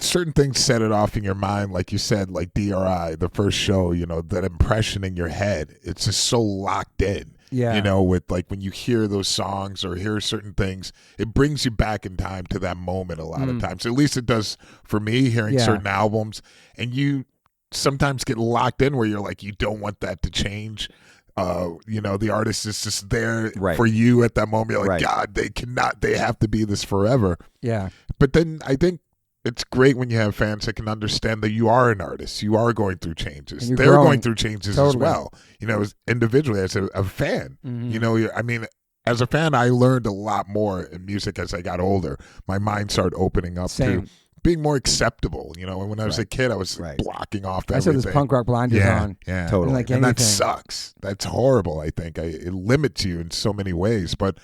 certain things set it off in your mind, like you said, like DRI, the first show, that impression in your head. It's just so locked in. Yeah. With like when you hear those songs or hear certain things, it brings you back in time to that moment a lot of times. At least it does for me, hearing certain albums. And you sometimes get locked in where you're like, you don't want that to change. The artist is just there for you at that moment. You're like, God, they have to be this forever. Yeah. But then I think it's great when you have fans that can understand that you are an artist. You are going through changes. And you're They're growing. going through changes as well. As individually, as a fan. I mean, as a fan, I learned a lot more in music as I got older. My mind started opening up Same. to being more acceptable. And when I was a kid, I was blocking off everything. I saw this punk rock blinders on. Yeah, Totally. Like and that anything. sucks. That's horrible. I think it limits you in so many ways. But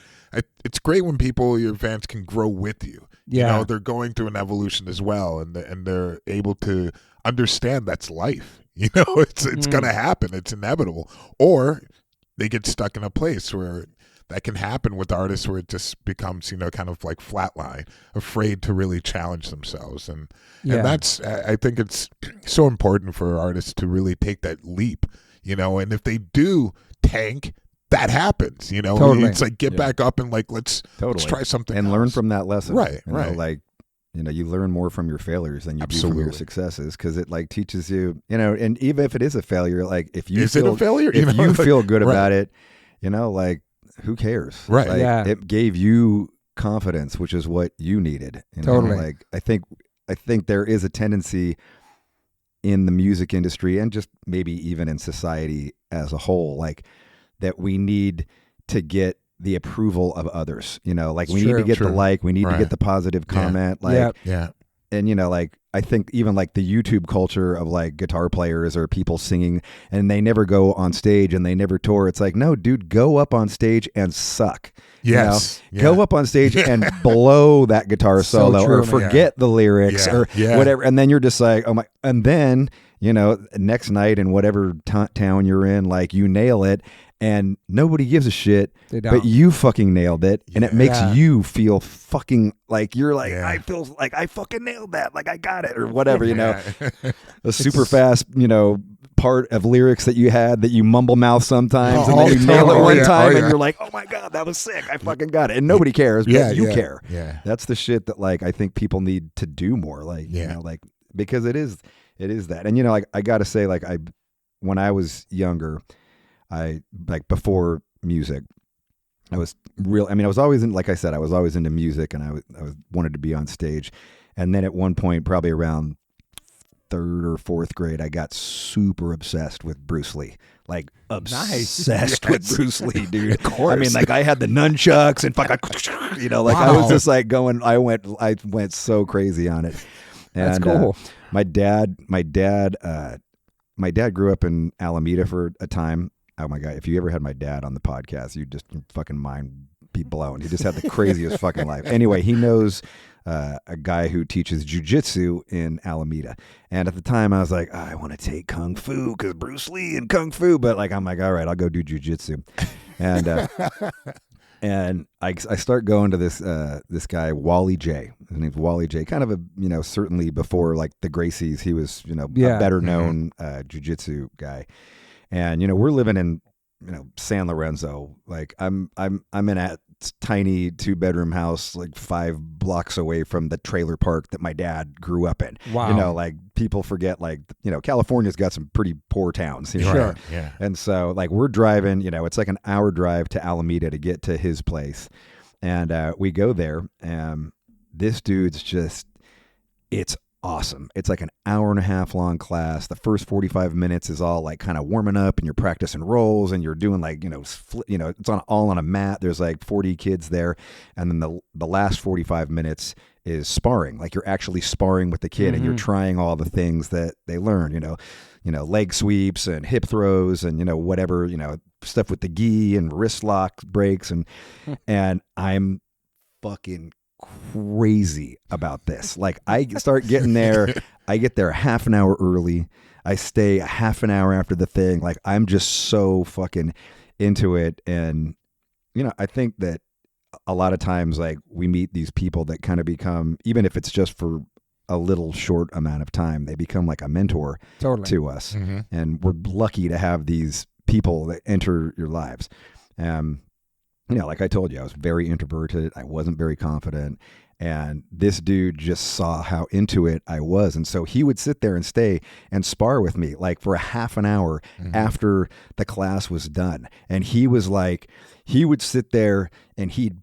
it's great when your fans can grow with you. Yeah. They're going through an evolution as well, and they're able to understand that's life. It's going to happen. It's inevitable. Or they get stuck in a place where that can happen with artists, where it just becomes, kind of like flatline, afraid to really challenge themselves. And that's, I think it's so important for artists to really take that leap, and if they do tank, that happens, Totally. It's like get back up and like let's try something and else. learn from that lesson. Right, You know, right. like, you learn more from your failures than you do from your Absolutely. successes, because it like teaches you, and even if it is a failure, like if you Is feel it a failure? if you feel good Right. about it, like who cares? Right. Like, Yeah. it gave you confidence, which is what you needed. Totally. Like I think there is a tendency in the music industry, and just maybe even in society as a whole, like that we need to get the approval of others. Like we need to get the like, we need to Right. get the positive comment. Like Yep. Yeah. and like I think even like the YouTube culture of like guitar players or people singing and they never go on stage and they never tour. It's like, no, dude, go up on stage and suck. Yes. Go up on stage and blow that guitar solo true, or forget the lyrics or whatever. And then you're just like, oh my, and then, next night in whatever town you're in, like you nail it and nobody gives a shit, but you fucking nailed it. And it makes you feel fucking like you're like, I feel like I fucking nailed that. Like I got it or whatever, a super fast, part of lyrics that you had that you mumble mouth sometimes and then you nail it one time and you're like, oh my God, that was sick. I fucking got it. And nobody cares, but you care. Yeah. That's the shit that like, I think people need to do more. Like, like, because it is that. And, like, I got to say, like, when I was younger, before music, I was always like I said, I was always into music and I wanted to be on stage. And then at one point, probably around 3rd or 4th grade, I got super obsessed with Bruce Lee. Like obsessed with Bruce Lee, dude. Of course. I mean, like I had the nunchucks and fucking, I was just like going. I went so crazy on it. And, that's cool. My dad grew up in Alameda for a time. Oh my God! If you ever had my dad on the podcast, you'd just fucking mind be blown. He just had the craziest fucking life. Anyway, he knows a guy who teaches jujitsu in Alameda. And at the time I was like, I want to take Kung Fu because Bruce Lee and Kung Fu. But like, I'm like, all right, I'll go do jujitsu. And, and I start going to this guy, Wally J. His name's Wally J. Kind of a, certainly before like the Gracies, he was, a better known jujitsu guy. And, we're living in, San Lorenzo. Like I'm in a tiny 2-bedroom house, like 5 blocks away from the trailer park that my dad grew up in. Wow. Like people forget, like, California's got some pretty poor towns. Sure. Yeah. And so like we're driving, it's like an hour drive to Alameda to get to his place. And we go there and this dude's just, it's awesome. It's like an hour and a half long class. The first 45 minutes is all like kind of warming up and you're practicing rolls and you're doing like, it's all on a mat. There's like 40 kids there. And then the last 45 minutes is sparring. Like you're actually sparring with the kid and you're trying all the things that they learn, leg sweeps and hip throws and, whatever, stuff with the gi and wrist lock breaks. And I'm fucking crazy about this. Like I start getting there, I get there half an hour early. I stay a half an hour after the thing. Like I'm just so fucking into it. And, I think that a lot of times like we meet these people that kind of become, even if it's just for a little short amount of time, they become like a mentor to us. Mm-hmm. And we're lucky to have these people that enter your lives. Like I told you, I was very introverted. I wasn't very confident. And this dude just saw how into it I was. And so he would sit there and stay and spar with me like for a half an hour after the class was done. And he was like, he would sit there and he'd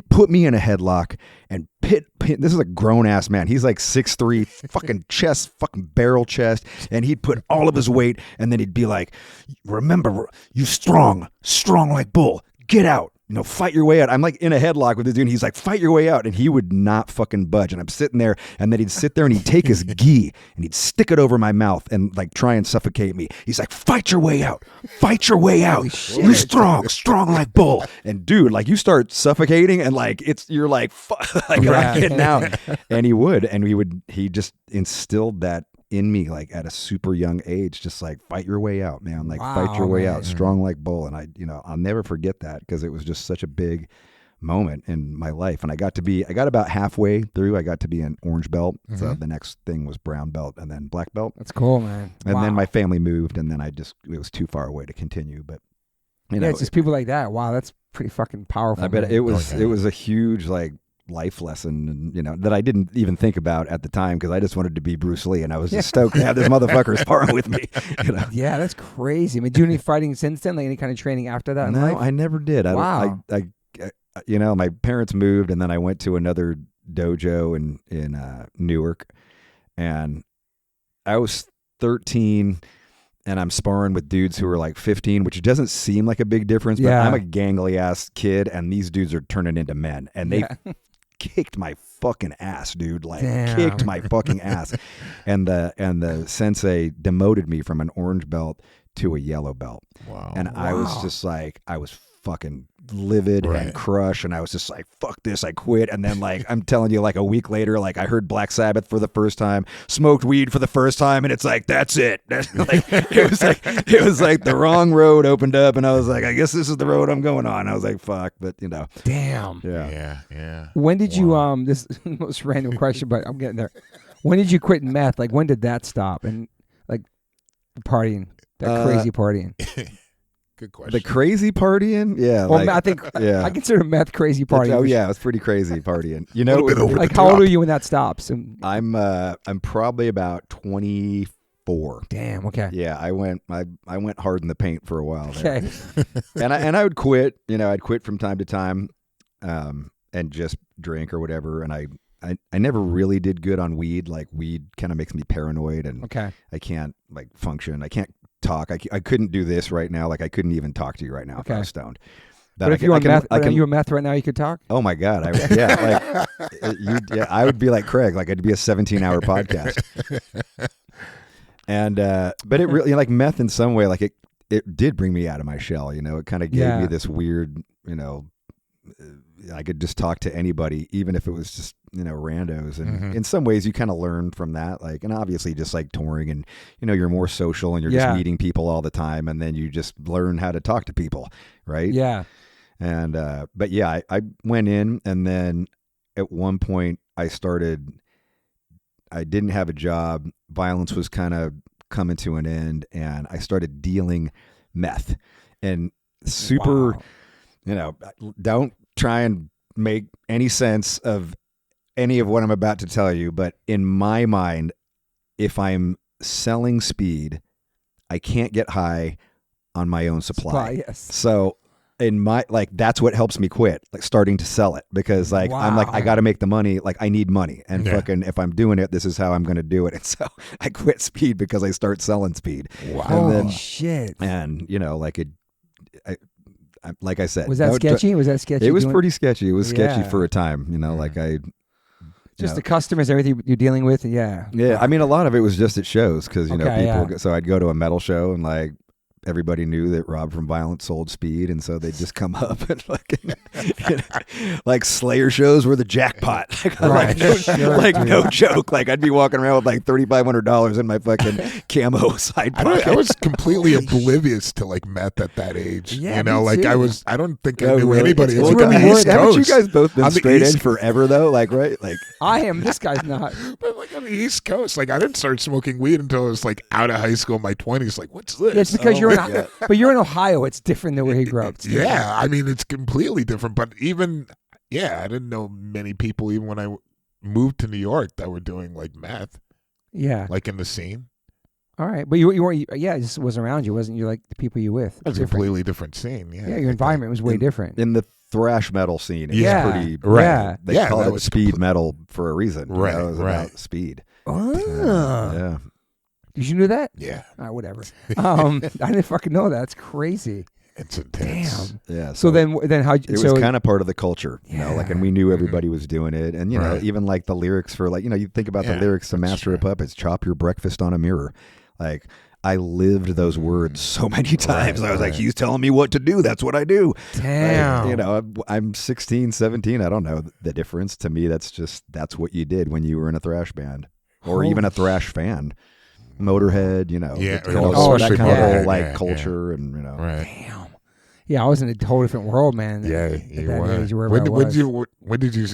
put me in a headlock and pit. This is a grown ass man. He's like 6'3", fucking chest, fucking barrel chest. And he'd put all of his weight and then he'd be like, remember, you strong like bull. Get out. Fight your way out. I'm like in a headlock with this dude and he's like, fight your way out. And he would not fucking budge. And I'm sitting there and then he'd sit there and he'd take his gi and he'd stick it over my mouth and like try and suffocate me. He's like, fight your way out. Fight your way out. You strong like bull. And dude, like you start suffocating and like you're like, like I'm getting out. And he would. And he just instilled that in me, like at a super young age, just like fight your way out, man. Like fight your way out, strong like bull. And I'll never forget that because it was just such a big moment in my life. And I got about halfway through, I got to be an orange belt. So the next thing was brown belt and then black belt. That's cool, man. And then my family moved and then it was too far away to continue. But it's just people like that. Wow, that's pretty fucking powerful. I bet it was a huge like life lesson, and that I didn't even think about at the time because I just wanted to be Bruce Lee and I was just stoked to have this mother sparring with me. Yeah, that's crazy. I mean, do you any fighting since then? Like any kind of training after that? No, I never did. Wow. I my parents moved and then I went to another dojo in Newark, and I was 13. And I'm sparring with dudes who are like 15, which doesn't seem like a big difference, but I'm a gangly ass kid and these dudes are turning into men and they kicked my fucking ass, dude. Like Damn. kicked my fucking ass. And the sensei demoted me from an orange belt to a yellow belt. Wow. And I was just like, I was fucking livid Right. and crushed, and I was just like, fuck this, I quit. And then like I'm telling you, like a week later, like I heard Black Sabbath for the first time, smoked weed for the first time, and it's like, that's it. It was like the wrong road opened up, and I was like, I guess this is the road I'm going on. I was like, fuck, but Damn. Yeah. When did you this is the most random question, but I'm getting there. When did you quit meth? Like when did that stop? And like the partying, that crazy partying. Good question. the crazy partying, yeah. Well, like, I think yeah. I consider meth crazy partying. Oh yeah, it was pretty crazy partying. You know, Little bit over Like the how old top. are you when that stops? And, I'm probably about 24. damn. Okay. Yeah, I went hard in the paint for a while there. Okay. And I would quit, I'd quit from time to time, and just drink or whatever. And I never really did good on weed. Like weed kind of makes me paranoid, and Okay. I can't like function. I can't talk. I couldn't do this right now. Like I couldn't even talk to you right now if I Okay. was stoned. But if you were meth, you were meth right now, you could talk. Oh my God! I would be like Craig. Like it'd be a 17-hour podcast. And but it really, like meth in some way, like it did bring me out of my shell. It kind of gave me this weird, I could just talk to anybody, even if it was just randos. And in some ways, you kind of learn from that. Like, and obviously, just like touring, and you're more social, and you're just meeting people all the time, and then you just learn how to talk to people, right? Yeah. And but yeah, I went in, and then at one point I didn't have a job. Violence was kind of coming to an end, and I started dealing meth. And super, don't try and make any sense of any of what I'm about to tell you, but in my mind, if I'm selling speed, I can't get high on my own supply. Yes. So in my, like, that's what helps me quit, like starting to sell it, because like, I'm like, I got to make the money. Like I need money, and fucking, if I'm doing it, this is how I'm going to do it. And so I quit speed because I start selling speed. Wow. Holy shit. And like I said, Was that sketchy? Was that sketchy? It was pretty sketchy. It was sketchy Yeah. for a time, like just the customers, everything you're dealing with. Yeah. Yeah. I mean, a lot of it was just at shows, because, Okay, people, so I'd go to a metal show, and like, everybody knew that Rob from Violence sold speed, and so they'd just come up and fucking, like Slayer shows were the jackpot. Right. No joke. Like I'd be walking around with like $3,500 in my fucking camo side pocket. I was completely oblivious to like meth at that age. Yeah, me like too. I don't think I knew anybody. Well, It's like on the East haven't you Coast. guys both been On the straight East in forever though? Like, right? Like I am. This guy's not. But like on the East Coast, like I didn't start smoking weed until I was like out of high school in my 20s. Like, what's this? It's because but you're in Ohio. It's different than where he grew up. Yeah, I mean, it's completely different. But even, I didn't know many people even when I moved to New York that were doing like meth. Yeah. Like in the scene. All right, but you weren't. Yeah, it just wasn't around you. Wasn't you like the people you with? It was a completely different scene. Yeah. Yeah, your environment was way different. in the thrash metal scene, it's Yeah. pretty Right. Yeah. They Yeah, call that it was speed metal for a reason. Right, It was right. about speed. Oh. Yeah. Did you know that? Yeah. All right, whatever. I didn't fucking know that. It's crazy. It's intense. Damn. Yeah. So then how? it was kind of part of the culture, like, and we knew Mm-hmm. everybody was doing it, and you know, Right. even like the lyrics for like, you think about the Yeah, lyrics to that's Master of true. Puppets, chop your breakfast on a mirror. Like, I lived those words so many times. I was like, right. he's telling me what to do. That's what I do. Damn. Like, I'm 16, 17. I don't know the difference. To me, that's what you did when you were in a thrash band, or even a thrash fan. Motorhead, Yeah, that kind of Motorhead, whole like yeah, culture, and Right. Damn. Yeah, I was in a whole different world, man. Yeah, at you that were. age, wherever I was. When did you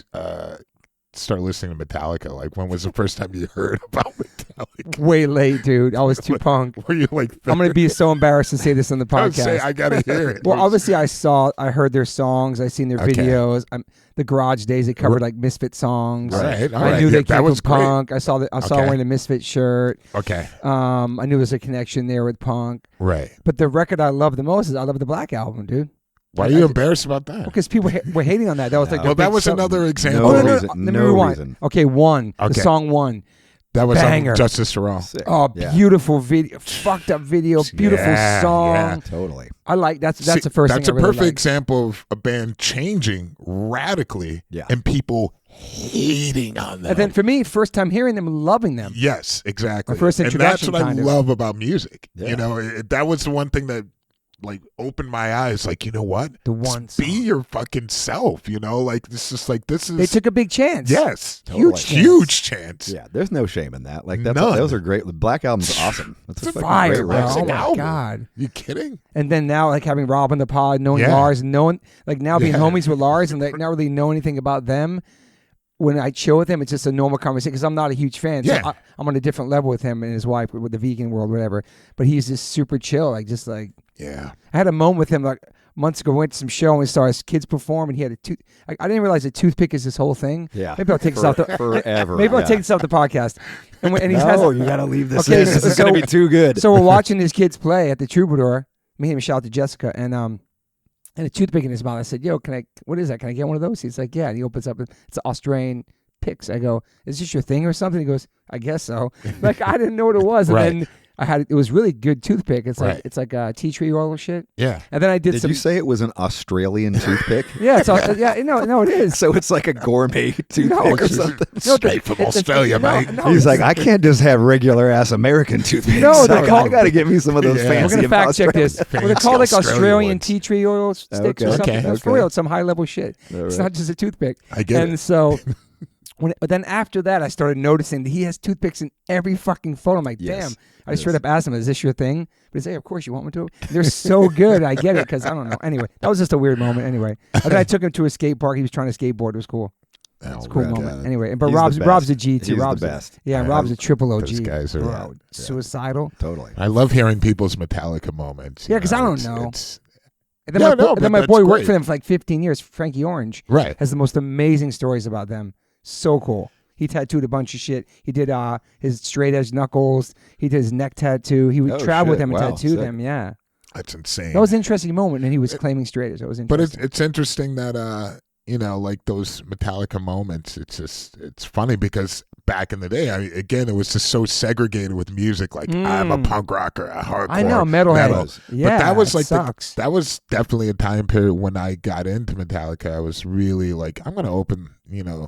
start listening to Metallica? Like, when was the first time you heard about Metallica? Way late, dude. I was too punk. Were you like? I'm gonna be so embarrassed to say this on the I would podcast. say, I gotta hear it. Well, obviously, I heard their songs. I seen their Okay. videos. The Garage Days, they covered like Misfit songs. Right. All I right. knew Yeah, they that came was from great. punk. I saw Okay. wearing a Misfit shirt. Okay. I knew there was a connection there with punk. Right. But the record I love the most is I love the Black Album, dude. Why are you embarrassed about that? Because people were hating on that. That was like Well, their that big was song. another example. No Oh, reason. Let me No rewind. reason. Okay, One. Okay. The song One. That was Banger. on Justice for All. Sick. Oh, Yeah. beautiful video. Fucked up video. Beautiful Yeah, song. yeah. Totally. I like that's See, the first that's thing a I really perfect liked. example of a band changing radically Yeah. and people hating on them. And then for me, first time hearing them, loving them. Yes, exactly. My first introduction, and that's what kind I of. love about music. Yeah. You know, that was the one thing that like opened my eyes. Like, you know what? The one Just be song. your fucking self. You know, like this is They took a big chance. yes, Totally. huge chance. Yeah, there's no shame in that. Like that's None. those are great. The Black Album's awesome. That's a It's fucking Fire, great bro. record. Oh my album. God. You kidding? And then now, like having Rob on the pod, knowing Yeah. Lars, and knowing, like now being Yeah. homies with Lars, and like not really know anything about them. When I chill with him, it's just a normal conversation because I'm not a huge fan. So Yeah. I'm on a different level with him and his wife, with the vegan world, whatever. But he's just super chill, like just like. Yeah. I had a moment with him like months ago. We went to some show and we saw his kids perform, and he had a tooth. I didn't realize a toothpick is this whole thing. Yeah, Maybe I'll take this off the forever. Maybe I'll yeah. take this off the podcast. And he has. No, you gotta leave this Okay, in. This is so- gonna be too good. So we're watching his kids play at the Troubadour. Me and him, shout out to Jessica, and a toothpick in his mouth. I said, "Yo, what is that? Can I get one of those?" He's like, "Yeah." And he opens up. It's Australian picks. I go, "Is this your thing or something?" He goes, "I guess so." Like I didn't know what it was, and Right. then it was really good toothpick. It's like Right. it's like tea tree oil and shit. Yeah. And then I did Did some. you say it was an Australian toothpick? Yeah, it's yeah, no, it is. So it's like a gourmet toothpick or it's- something. No, Straight from Australia, mate. He's like, I can't just have regular ass American toothpicks. No, they're I called- got to get me some of those Yeah. We're fancy gonna fact check this. Fancy They're called like Australian Australian ones. tea tree oil sticks or Okay, something. okay, That's for okay. real. It's some high level shit. All It's right. not just a toothpick. I get And it. so, but then after that, I started noticing that he has toothpicks in every fucking photo. I'm like, Yes. damn. I straight up asked him, "Is this your thing?" But he's like, "Of course you want me to." They're so good. I get it because I don't know. Anyway, that was just a weird moment. Anyway, and then I took him to a skate park. He was trying to skateboard. It was cool. It's a cool right. moment. Anyway, but He's the Rob's best. a G too. He's Rob's the best. Yeah, and Yeah, Rob's a triple OG. those guys are- bro. yeah. Suicidal. Totally. I love hearing people's Metallica moments. Yeah, 'cause I don't It's- know. it's- And then Yeah, my, no, then but my that's boy worked great. for them for like 15 years. Frankie Orange right. has the most amazing stories about them. So cool. He tattooed a bunch of shit. He did his straight edge knuckles. He did his neck tattoo. He would Oh, travel with shit. them and Wow, tattoo sick. them. Yeah, That's insane. that was an interesting moment, and he was claiming straight edge. That was But interesting. it's interesting that like those Metallica moments. It's funny because back in the day, it was just so segregated with music. Like I'm a punk rocker, a hardcore. I know metalhead. metal. Yeah, but that was like sucks. that was definitely a time period when I got into Metallica. I was really like, I'm gonna open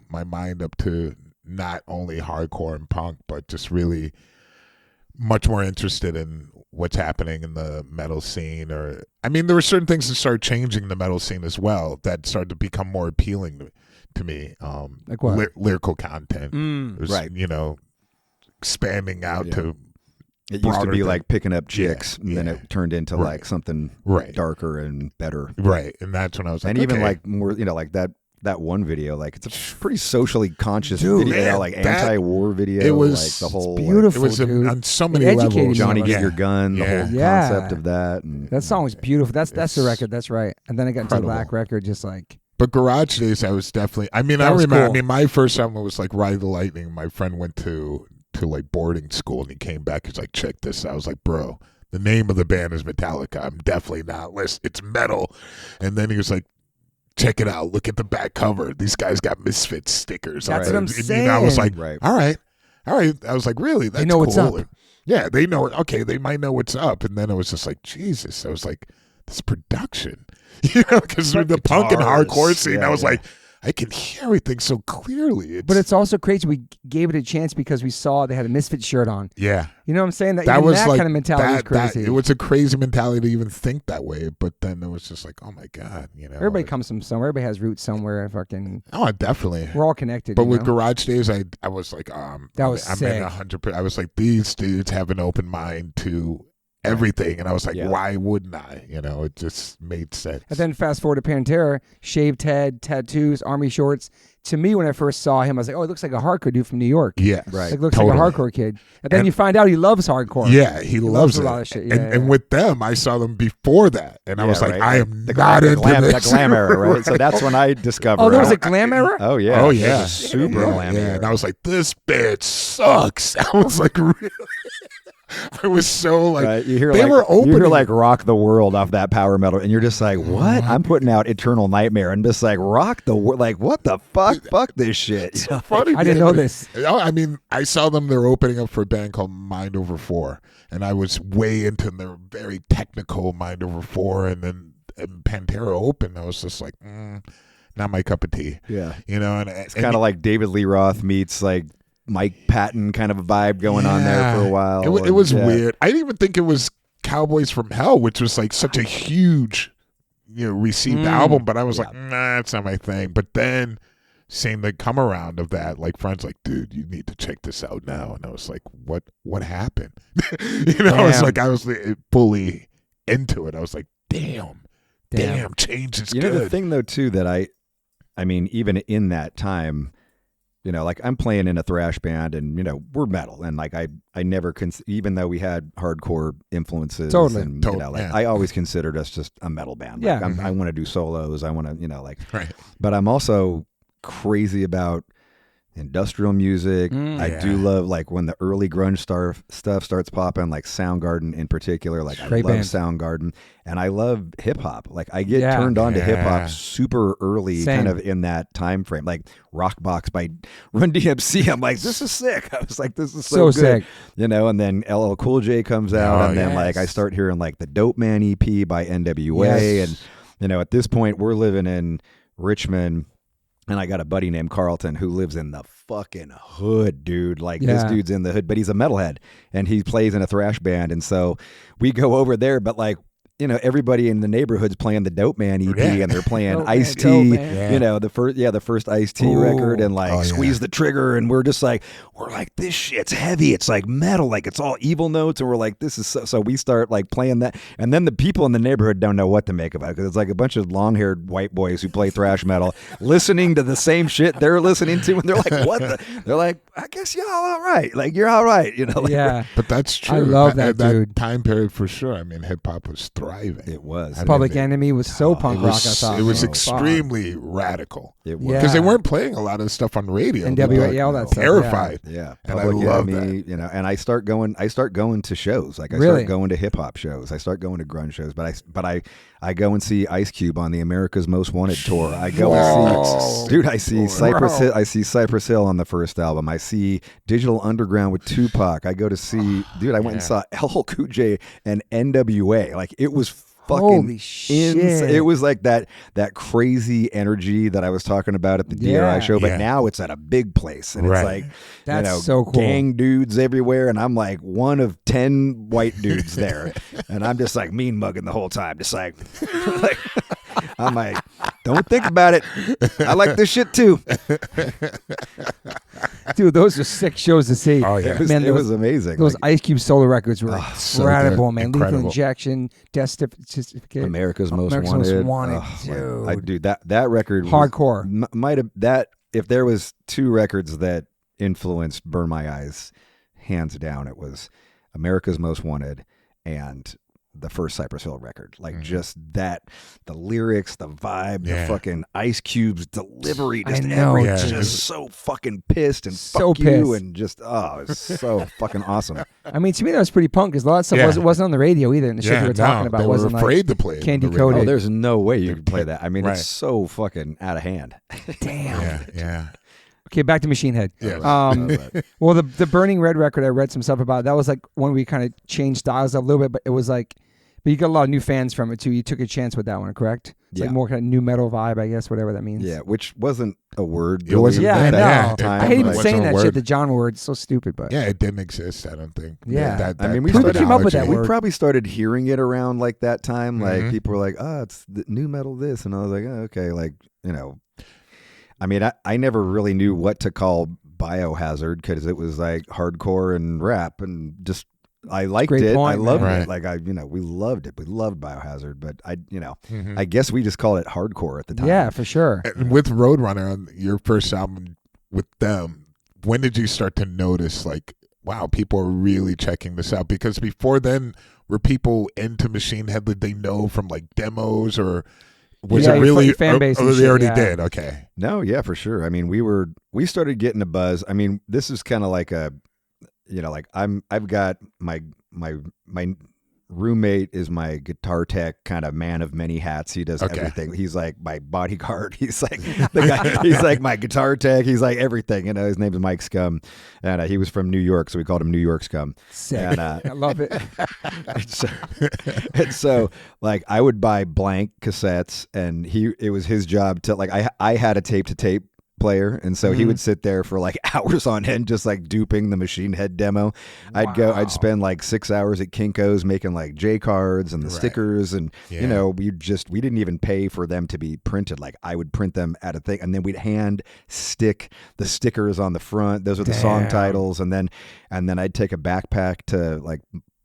my mind up to not only hardcore and punk, but just really much more interested in what's happening in the metal scene. Or I mean, there were certain things that started changing the metal scene as well that started to become more appealing to me. Like what? Lyrical content. There's, Right. expanding out Yeah. to It used to broader be than- like picking up chicks, and then yeah. it turned into Right. like something Right. darker and better. right, and that's when I was like, And even okay. like more, like that one video, like it's a pretty socially conscious Dude, video, man, like that- anti-war video. it was like the whole beautiful. it was dude. on so many It educated levels. me. Johnny Yeah. Get Your Gun, the Yeah. whole Yeah. concept of that. And, That song was beautiful. That's the It's record. That's right. And then I got into the incredible. Black record, just like But Garage Days, I was definitely. I mean, That I was remember. cool. I mean, my first album was like Ride the Lightning. My friend went to like boarding school, and he came back. He's like, "Check this." I was like, "Bro, the name of the band is Metallica. I'm definitely not. It's metal." And then he was like, "Check it out. Look at the back cover. These guys got Misfits stickers." That's on what I'm it." And, I was like, saying. Right. "All right." I was like, "Really? That's know what's cool." up. Yeah, they know. Okay, they might know what's up. And then it was just like, Jesus. I was like, this production, because Like the punk and guitars. hardcore scene, Yeah, I was yeah. like, I can hear everything so clearly. But it's also crazy. We gave it a chance because we saw they had a Misfit shirt on. yeah, You know what I'm saying? that even was that like kind of mentality was crazy. it was a crazy mentality to even think that way. But then it was just like, oh my god, Everybody comes from somewhere. Everybody has roots somewhere. Fucking, Oh, definitely. we're all connected. But you with know? Garage Days, I was like, That was I'm sick. in 100%. I was like, these dudes have an open mind to everything, and I was like, Yeah. why wouldn't I? It just made sense. And then fast forward to Pantera, shaved head, tattoos, army shorts. To me, when I first saw him, I was like, oh, he looks like a hardcore dude from New York. yeah, Right. Like, looks Totally. like a hardcore kid. And then And- you find out he loves hardcore. Yeah, he loves a it. lot of shit. and, Yeah, and yeah. with them, I saw them before that, and I Yeah, was like, right. I am the not the into glam, this. the glam era, right? So that's when I discovered. Oh, there was a glam era? Oh yeah. Oh It was yeah, a super yeah, glam yeah. era. And I was like, this band sucks. I was like, really? I was so like, Right? You hear they like, were You hear opening- like "Rock the World" off that power metal, and you're just like, "What?" I'm putting out "Eternal Nightmare," and just like, "Rock the World." Like, what the fuck? Fuck this shit. funny. I didn't know this. I mean, I saw them. They're opening up for a band called Mind Over 4, and I was way into their very technical Mind Over 4, and then Pantera opened. I was just like, not my cup of tea. Yeah. You know, and It's kind of like David Lee Roth meets like Mike Patton kind of a vibe going on there for a while. It was weird. I didn't even think it was Cowboys from Hell, which was like such a huge, received album, but I was like, nah, it's not my thing. But then seeing the come around of that, like friends like, dude, you need to check this out now. And I was like, what happened? I was fully into it. I was like, damn, change is good. The thing though too that I mean, even in that time, like I'm playing in a thrash band and, we're metal. And like, I never, even though we had hardcore influences, and, I always considered us just a metal band. Like, I want to do solos. I want to, right. But I'm also crazy about industrial music. I do love like when the early grunge stuff starts popping, like Soundgarden in particular. Like I love Soundgarden, and I love hip hop. Like I get turned on to hip hop super early, kind of in that time frame. Like Rockbox by Run DMC. I'm like, this is sick. I was like, this is so good. Sick. And then LL Cool J comes out, and then like I start hearing like the Dope Man EP by NWA, and at this point we're living in Richmond. And I got a buddy named Carlton who lives in the fucking hood, dude. Like this dude's in the hood, but he's a metalhead and he plays in a thrash band. And so we go over there, but like, everybody in the neighborhood's playing the Dope Man EP and they're playing Ice-T, the first Ice-T record and like Squeeze the Trigger. And we're like, this shit's heavy. It's like metal, like it's all evil notes. And we're like, this is so we start like playing that. And then the people in the neighborhood don't know what to make of it because it's like a bunch of long-haired white boys who play thrash metal listening to the same shit they're listening to. And they're like, what the? They're like, I guess y'all all right. Like you're all right. But that's true. I love that dude. Time period for sure. I mean, hip hop was thriving. It was. Public Enemy was so punk rock, I thought. It was extremely radical. It was. Because they weren't playing a lot of stuff on radio. NWA, all that stuff. Terrified. Yeah. And I love that. And I start going to shows. Like I start going to hip hop shows. I start going to grunge shows. But I go and see Ice Cube on the America's Most Wanted tour. I go and see, dude, I see Cypress Hill. I see Cypress Hill on the first album. I see Digital Underground with Tupac. I go to see, dude, I went and saw LL Cool J and NWA. Like it was fucking holy shit. It was like that crazy energy that I was talking about at the DRI show, but now it's at a big place and it's like that's so cool. Gang dudes everywhere, and I'm like one of 10 white dudes there, and I'm just like mean mugging the whole time, just like I'm like, don't think about it. I like this shit too. Dude, those are sick shows to see. Oh yeah, it was amazing. Those Ice Cube solo records were incredible, man. Incredible. Lethal Injection, Death Certificate, America's Most Wanted. Dude. That record hardcore. Might have that if there was two records that influenced Burn My Eyes, hands down, it was America's Most Wanted and the first Cypress Hill record. Like just that, the lyrics, the vibe, the fucking Ice Cube's delivery, just everything, just so fucking pissed and so fuck you, and just it's so fucking awesome. I mean, to me that was pretty punk because a lot of stuff wasn't on the radio either, and the shit we were talking about wasn't afraid like to play candy coated. Oh, there's no way you could play that. I mean, it's so fucking out of hand. Damn. Yeah. Okay, back to Machine Head. Yeah. Well, the Burning Red record, I read some stuff about. That was like when we kind of changed styles a little bit, but it was like, but you got a lot of new fans from it too. You took a chance with that one, correct? It's like more kind of new metal vibe, I guess, whatever that means. Yeah, which wasn't a word. It wasn't. Yeah, I know. Time, I hate even saying that shit. The genre word, it's so stupid, but it didn't exist. I don't think. Yeah, I mean, we came up with that word. We probably started hearing it around like that time. Like people were like, "Oh, it's the new metal this," and I was like, "Oh, okay." Like I mean, I never really knew what to call Biohazard because it was like hardcore and rap and just. I liked it. I loved it. Like we loved it. We loved Biohazard, but I guess we just called it hardcore at the time. Yeah, for sure. With Roadrunner on your first album with them, when did you start to notice like, wow, people are really checking this out? Because before then, were people into Machine Head that they know from like demos or? Was it really fan base? Oh, they already did. Okay. No, yeah, for sure. I mean, we started getting a buzz. I mean, this is kind of like a. Like I've got my roommate is my guitar tech, kind of man of many hats. He does everything. He's like my bodyguard. He's like the guy. He's like my guitar tech. He's like everything. His name is Mike Scum, and he was from New York, so we called him New York Scum. Sick. And, I love it. and so like I would buy blank cassettes, and it was his job to like I had a tape to tape player, and so he would sit there for like hours on end just like duping the Machine Head demo. I'd spend like 6 hours at Kinko's making like J cards and the stickers, and we didn't even pay for them to be printed. Like I would print them at a thing, and then we'd hand stick the stickers on the front. Those are the song titles, and then I'd take a backpack to like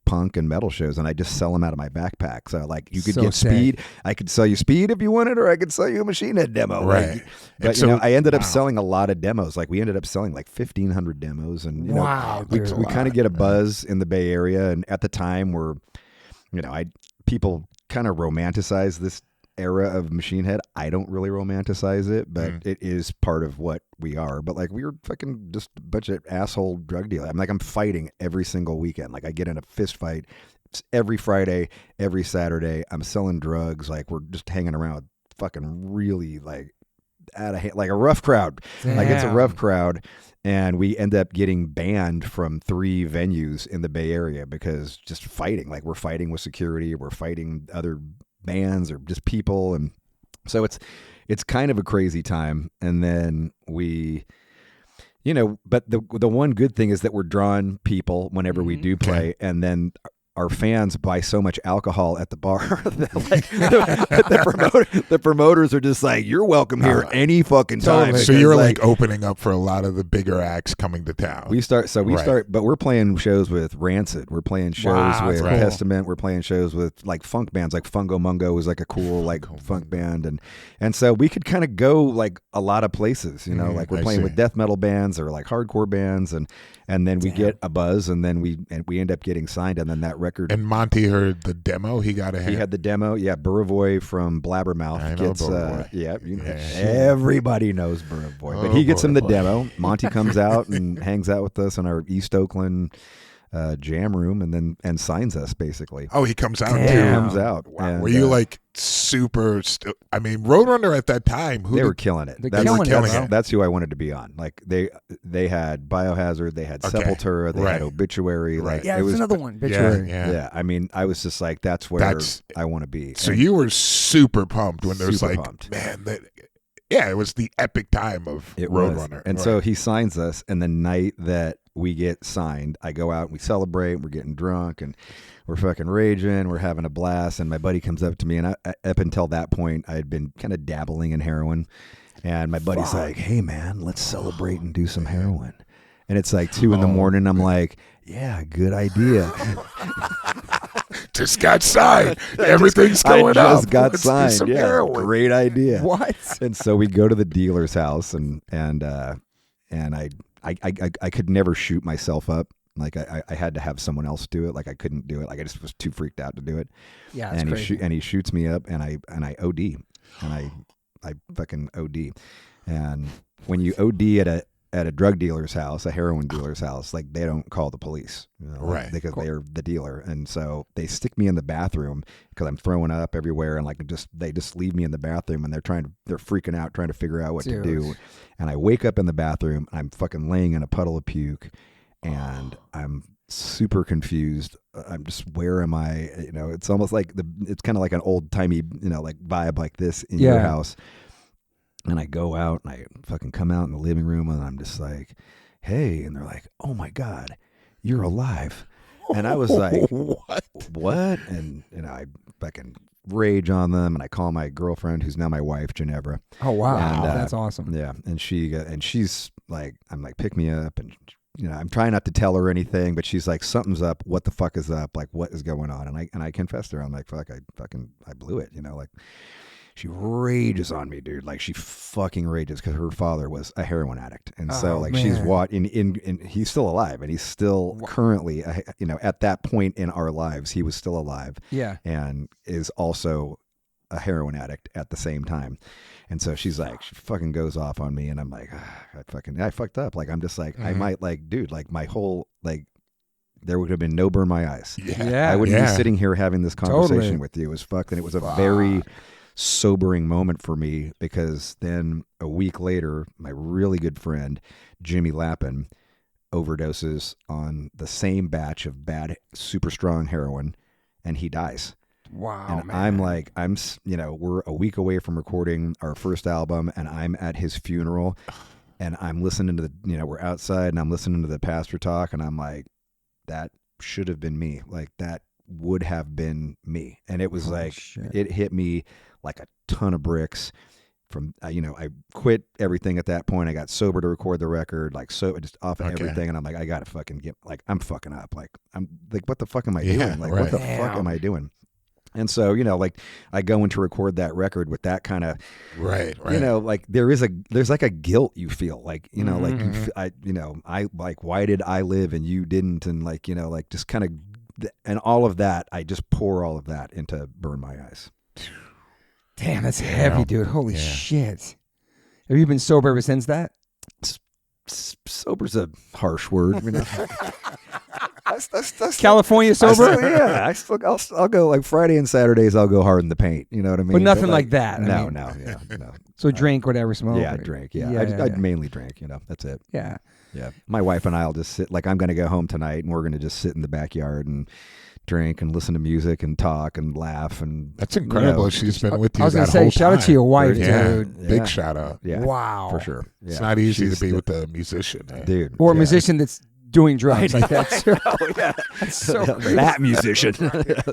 punk and metal shows, and I just sell them out of my backpack. So like you could get Speed. I could sell you Speed if you wanted, or I could sell you a Machine Head demo. Right. Like, but so, I ended up selling a lot of demos. Like we ended up selling like 1,500 demos, and we kind of get a buzz in the Bay Area. And at the time, people kind of romanticize this era of Machine Head. I don't really romanticize it, but it is part of what we are. But like we were fucking just a bunch of asshole drug dealers. I'm fighting every single weekend. Like I get in a fist fight every Friday, every Saturday. I'm selling drugs. Like we're just hanging around with fucking really like out of hand, like a rough crowd. Damn. Like it's a rough crowd. And we end up getting banned from 3 venues in the Bay Area because just fighting. Like we're fighting with security, we're fighting other bands or just people, and so it's kind of a crazy time. And then we, but the one good thing is that we're drawing people whenever we do play, and then our fans buy so much alcohol at the bar that like the promoters are just like, you're welcome here any fucking time. So you're like opening up for a lot of the bigger acts coming to town. We start, but we're playing shows with Rancid. We're playing shows with Testament. We're playing shows with like funk bands, like Fungo Mungo was like a cool like funk band, and so we could kind of go like a lot of places. Like we're playing with death metal bands or like hardcore bands, and then we get a buzz, and then we end up getting signed, and then that record. And Monty heard the demo. He had the demo. Yeah, Buravoy from Blabbermouth. I know Buravoy. Everybody knows Buravoy, but he gets him the demo. Monty comes out and hangs out with us in our East Oakland jam room, and signs us basically. Oh, he comes out too. He comes out. Wow. And, were you like super? I mean, Roadrunner at that time. They were killing it. That's who I wanted to be on. Like they had Biohazard, they had Sepultura, they had Obituary. Like it was another one. Obituary. Yeah. I mean, I was just like, that's where I want to be. So you were super pumped when there's like, pumped. Man, it was the epic time of Roadrunner. And so he signs us, and the night that we get signed, I go out and we celebrate, we're getting drunk, and we're fucking raging, we're having a blast, and my buddy comes up to me, and up until that point, I had been kind of dabbling in heroin, and my buddy's like, hey man, let's celebrate and do some heroin. And it's like 2 in the morning, I'm like, yeah, good idea. Just got signed. Everything's going up. I just got signed. Yeah, heroin. Great idea. What? And so we go to the dealer's house, and I could never shoot myself up. Like I had to have someone else do it. Like I couldn't do it. Like I just was too freaked out to do it. Yeah, and he shoots me up, and I OD, and I fucking OD. And when you OD at a drug dealer's house, a heroin dealer's house, like they don't call the police, right? Because they're the dealer, and so they stick me in the bathroom because I'm throwing up everywhere, and like they just leave me in the bathroom, and they're freaking out, trying to figure out what to do. And I wake up in the bathroom, and I'm fucking laying in a puddle of puke, and I'm super confused. I'm just, where am I? It's almost like it's kind of like an old timey, like vibe like this in your house. And I go out, and I fucking come out in the living room, and I'm just like, hey. And they're like, oh my God, you're alive. And I was like, what? And I fucking rage on them, and I call my girlfriend, who's now my wife, Ginevra. Oh wow, and, that's awesome. Yeah, and she's like, I'm like, pick me up, and I'm trying not to tell her anything, but she's like, something's up. What the fuck is up? Like, what is going on? And I confessed to her. I'm like, fuck, I blew it. Like. She rages on me, dude. Like she fucking rages because her father was a heroin addict, and so like she's in he's still alive, and he's still currently, at that point in our lives, he was still alive, and is also a heroin addict at the same time. And so she's like, she fucking goes off on me, and I'm like, I fucked up. Like I'm just like, I might like, dude, like my whole like there would have been no Burn My Eyes. Yeah. I wouldn't be sitting here having this conversation Totally. with you. It was fucked, and it was a very sobering moment for me, because then a week later, my really good friend Jimmy Lappin overdoses on the same batch of bad, super strong heroin, and he dies. Wow, And man. I'm like, we're a week away from recording our first album, and I'm at his funeral, and I'm listening to we're outside, and I'm listening to the pastor talk, and I'm like, that should have been me. Like, that would have been me. And it was shit. it hit me like a ton of bricks. From I quit everything at that point. I got sober to record the record, just off of everything, and I'm like, I gotta fucking get, like, I'm fucking up. Like, I'm like, what the fuck am I doing? Like, what the fuck am I doing? And so, I go in to record that record with that kind of, right. like there's like a guilt you feel, like, I like, why did I live and you didn't? And like, like just kind of, and all of that, I just pour all of that into Burn My Eyes. Damn, that's heavy, dude. Holy shit. Have you been sober ever since that? Sober's a harsh word. That's California sober? I'll go like Friday and Saturdays. I'll go hard in the paint. You know what I mean? But nothing like that. No. So drink, whatever, smoke. Yeah, drink. Yeah, I mainly drink. That's it. Yeah. Yeah. My wife and I'll just sit. Like, I'm going to go home tonight, and we're going to just sit in the backyard and drink and listen to music and talk and laugh. And that's incredible. She's been with you. I was going to say, shout out to your wife, dude. Big shout out. Yeah. Wow. For sure. Yeah. It's not easy to be with a musician, dude. Or a musician that's doing drugs like that. That's so crazy. That musician.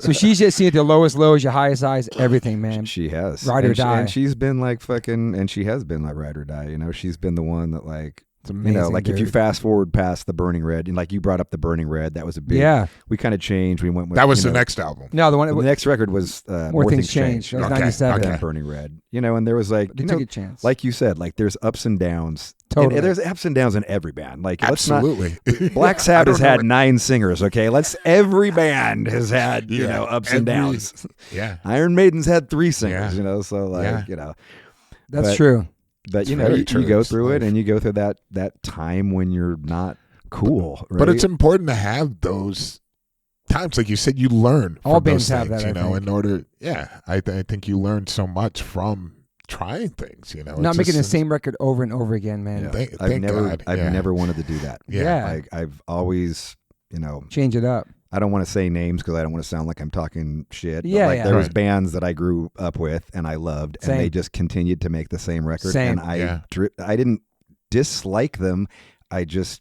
So she's just seen at the lowest lows, your highest highs, everything, man. She has. Ride or die. And she's been like fucking, and she has been like ride or die. She's been the one that, like, it's amazing, like, dude. if you fast forward past the Burning Red, and like you brought up the Burning Red, that was a big, we kind of changed. We went with, that was the next album. No, the next record was More Things Change. That was 97. Okay. Burning Red. And there was like, They took a chance. like you said, like there's ups and downs. Totally. And there's ups and downs in every band. Like, absolutely. Black Sabbath has had 9 singers. Okay, every band has had ups and downs. Yeah. Iron Maiden's had 3 singers. So like that's true. But you go through it, and you go through that time when you're not cool. Right? But it's important to have those times, like you said. You learn all from bands those have things, that. in order. Yeah, I think you learn so much from trying things. Not making the same record over and over again, man. Yeah. I've never wanted to do that. Yeah. Like, I've always, change it up. I don't want to say names because I don't want to sound like I'm talking shit. Yeah, but there was bands that I grew up with and I loved, and they just continued to make the same record. Same. And I didn't dislike them. I just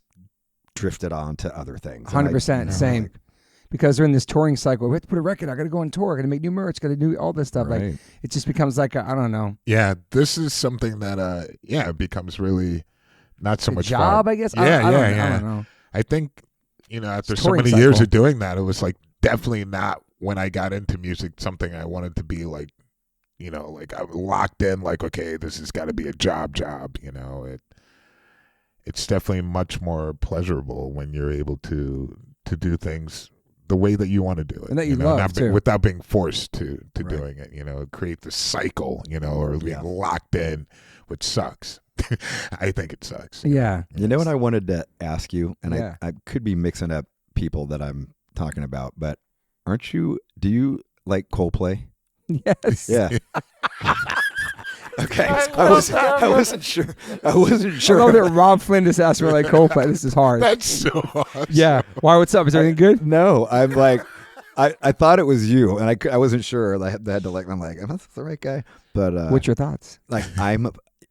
drifted on to other things. 100% same. Because they're in this touring cycle. We have to put a record. I got to go on tour. I got to make new merch. Got to do all this stuff. Right. Like, it just becomes like I don't know. Yeah, this is something that it becomes really not so much job, fun. I guess. Yeah, I don't know. I think after so many years of doing that, it was like definitely not, when I got into music, something I wanted to be like, like I was locked in. Like, okay, this has got to be a job. It's definitely much more pleasurable when you're able to do things the way that you want to do it, and that you love too, without being forced to doing it. Create the cycle, or being locked in, which sucks. I think it sucks. Yeah. You know what I wanted to ask you, and I could be mixing up people that I'm talking about, but do you like Coldplay? Yes. Yeah. Okay. I wasn't sure. I love that Robb Flynn just asked me like Coldplay. This is hard. That's so awesome. Yeah. Why? What's up? Is everything good? No. I'm like, I thought it was you, and I wasn't sure. I had to I'm like, am I the right guy? But what's your thoughts? Like,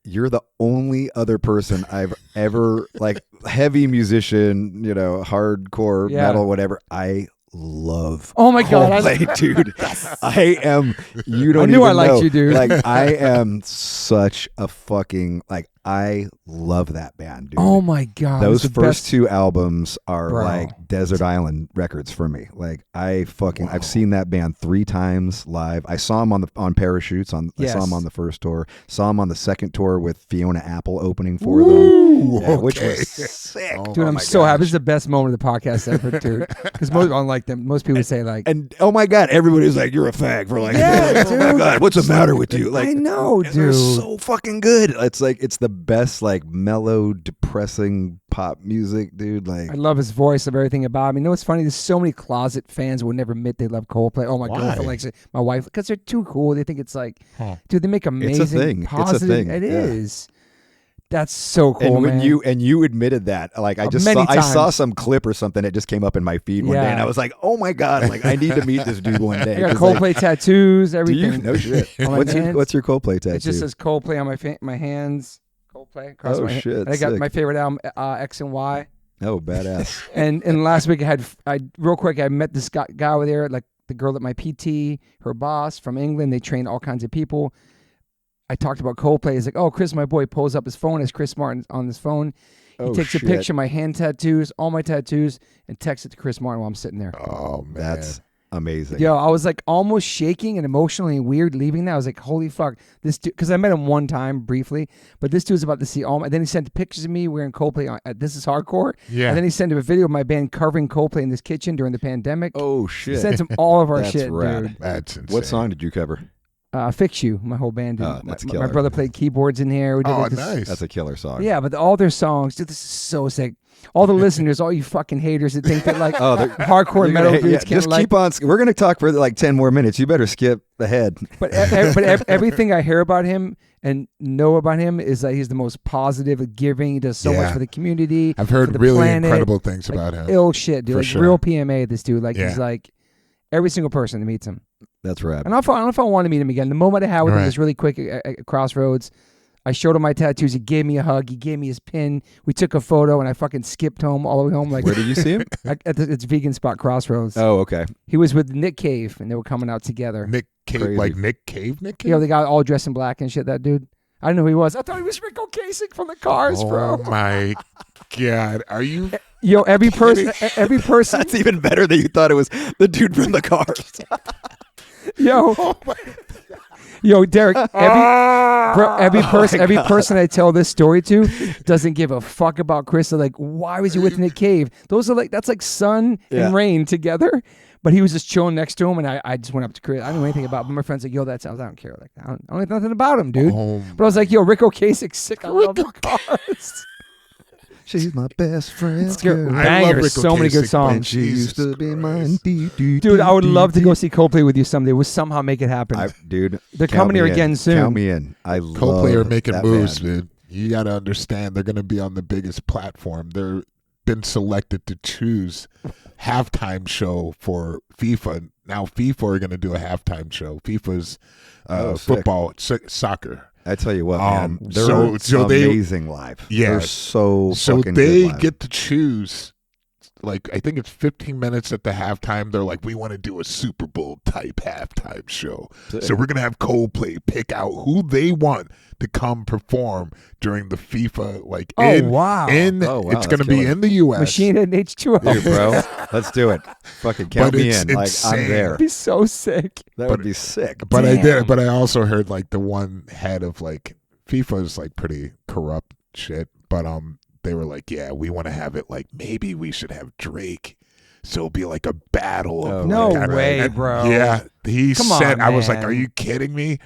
you're the only other person I've ever, like, heavy musician, hardcore metal, whatever. I love. Oh my God, dude! I am. You don't. I knew even I liked know. you, dude. Like, I am such a fucking, like, I love that band, dude. Oh my God, those first 2 albums are like desert island records for me. Like, I've seen that band 3 times live. I saw them on Parachutes. I saw them on the first tour. Saw them on the second tour with Fiona Apple opening for them, which was sick. Dude, I'm so happy. This is the best moment of the podcast ever, dude. Because most people say like, and oh my God, everybody's like, you're a fag for like, yeah, oh my God, what's the matter with you? Like, I know, dude. They're so fucking good. It's like, it's the best like mellow, depressing pop music, dude. Like I love his voice, of everything about him. You know what's funny? There's so many closet fans who would never admit they love Coldplay. Oh, my girlfriend likes it. My wife, because they're too cool. They think it's like, dude, they make amazing, it's a thing. positive. It's a thing. It is. That's so cool, and when man. you admitted that, like I saw some clip or something that just came up in my feed one day, and I was like, oh my god, like I need to meet this dude one day. I got Coldplay tattoos, everything. Do you? No shit. What's your Coldplay tattoo? It just says Coldplay on my hands. Coldplay across my shit! And I got sick. my favorite album, X and Y. Oh, badass. and last week I met this guy over there, like the girl at my PT, her boss from England. They train all kinds of people. I talked about Coldplay. He's like, oh, Chris, my boy, pulls up his phone as Chris Martin on his phone. He takes a picture of my hand tattoos, all my tattoos, and texts it to Chris Martin while I'm sitting there. Oh, man. That's amazing. Yo, I was like almost shaking and emotionally weird leaving that. I was like, holy fuck. This dude, because I met him one time briefly, but this dude's about to see all my, then he sent pictures of me wearing Coldplay. This is hardcore. Yeah. And then he sent him a video of my band covering Coldplay in this kitchen during the pandemic. Oh, shit. He sent him all of our That's shit, rad. dude. That's insane. What song did you cover? Fix You, my whole band did. That's my killer. brother played keyboards in here. We did like this. Nice. That's a killer song. Yeah, but all their songs, dude, this is so sick. All the listeners, all you fucking haters that think that like hardcore metal dudes can't just like. keep on. We're gonna talk for like 10 more minutes. You better skip ahead. But everything I hear about him and know about him is that he's the most positive, giving. He does so much for the community. I've heard for the really planet. incredible things Like, about him. Ill shit, dude. For Like sure. real PMA. This dude, like he's like every single person that meets him. That's rad. And I don't know if I want to meet him again. The moment I had with him was really quick at Crossroads. I showed him my tattoos. He gave me a hug. He gave me his pin. We took a photo, and I fucking skipped home all the way home. Like, where did you see him? It's vegan spot Crossroads. Oh, okay. He was with Nick Cave, and they were coming out together. Nick Cave, Crazy. like Nick Cave? Nick Cave? You know, the guy all dressed in black and shit. That dude. I didn't know who he was. I thought he was Rico Kasich from the Cars, bro. Oh my god! Are you? Yo, every person. That's even better that you thought it was the dude from the Cars. Yo, Derek. Every person I tell this story to doesn't give a fuck about Chris. They're like, why was he with Nick Cave? Those are like that's like sun and rain together. But he was just chilling next to him, and I just went up to Chris. I didn't know anything about him. But my friend's like, yo, that sounds. I don't care. Like, I don't know nothing about him, dude. But I was like, yo, Rico Kasich's sick. I love the Cars. She's my best friend. Bangers, so many good songs. She used to be mine. Dude, I would love to go see Coldplay with you someday. We'll somehow make it happen. Dude, they're coming here again soon. Count me in. I love Coldplay are making that moves, band. dude. You got to understand, they're going to be on the biggest platform. They're been selected to choose halftime show for FIFA. Now FIFA are going to do a halftime show. FIFA's football, soccer. I tell you what, man, they're amazing live. Yeah, they're so they fucking good live. get to choose. Like, I think it's 15 minutes at the halftime. They're like, we want to do a Super Bowl type halftime show. So we're going to have Coldplay pick out who they want to come perform during the FIFA. Like, it's going to be in the U.S. Machine and H2O. Dude, bro, let's do it. Fucking count me in. Like, I'm there. That'd be so sick. That would be sick. But I also heard, like, the one head of, like, FIFA is, like, pretty corrupt shit. But, they were like, yeah, we want to have it like maybe we should have Drake. So it'll be like a battle. Oh, no way, bro. Yeah. He said, I was like, man. are you kidding me?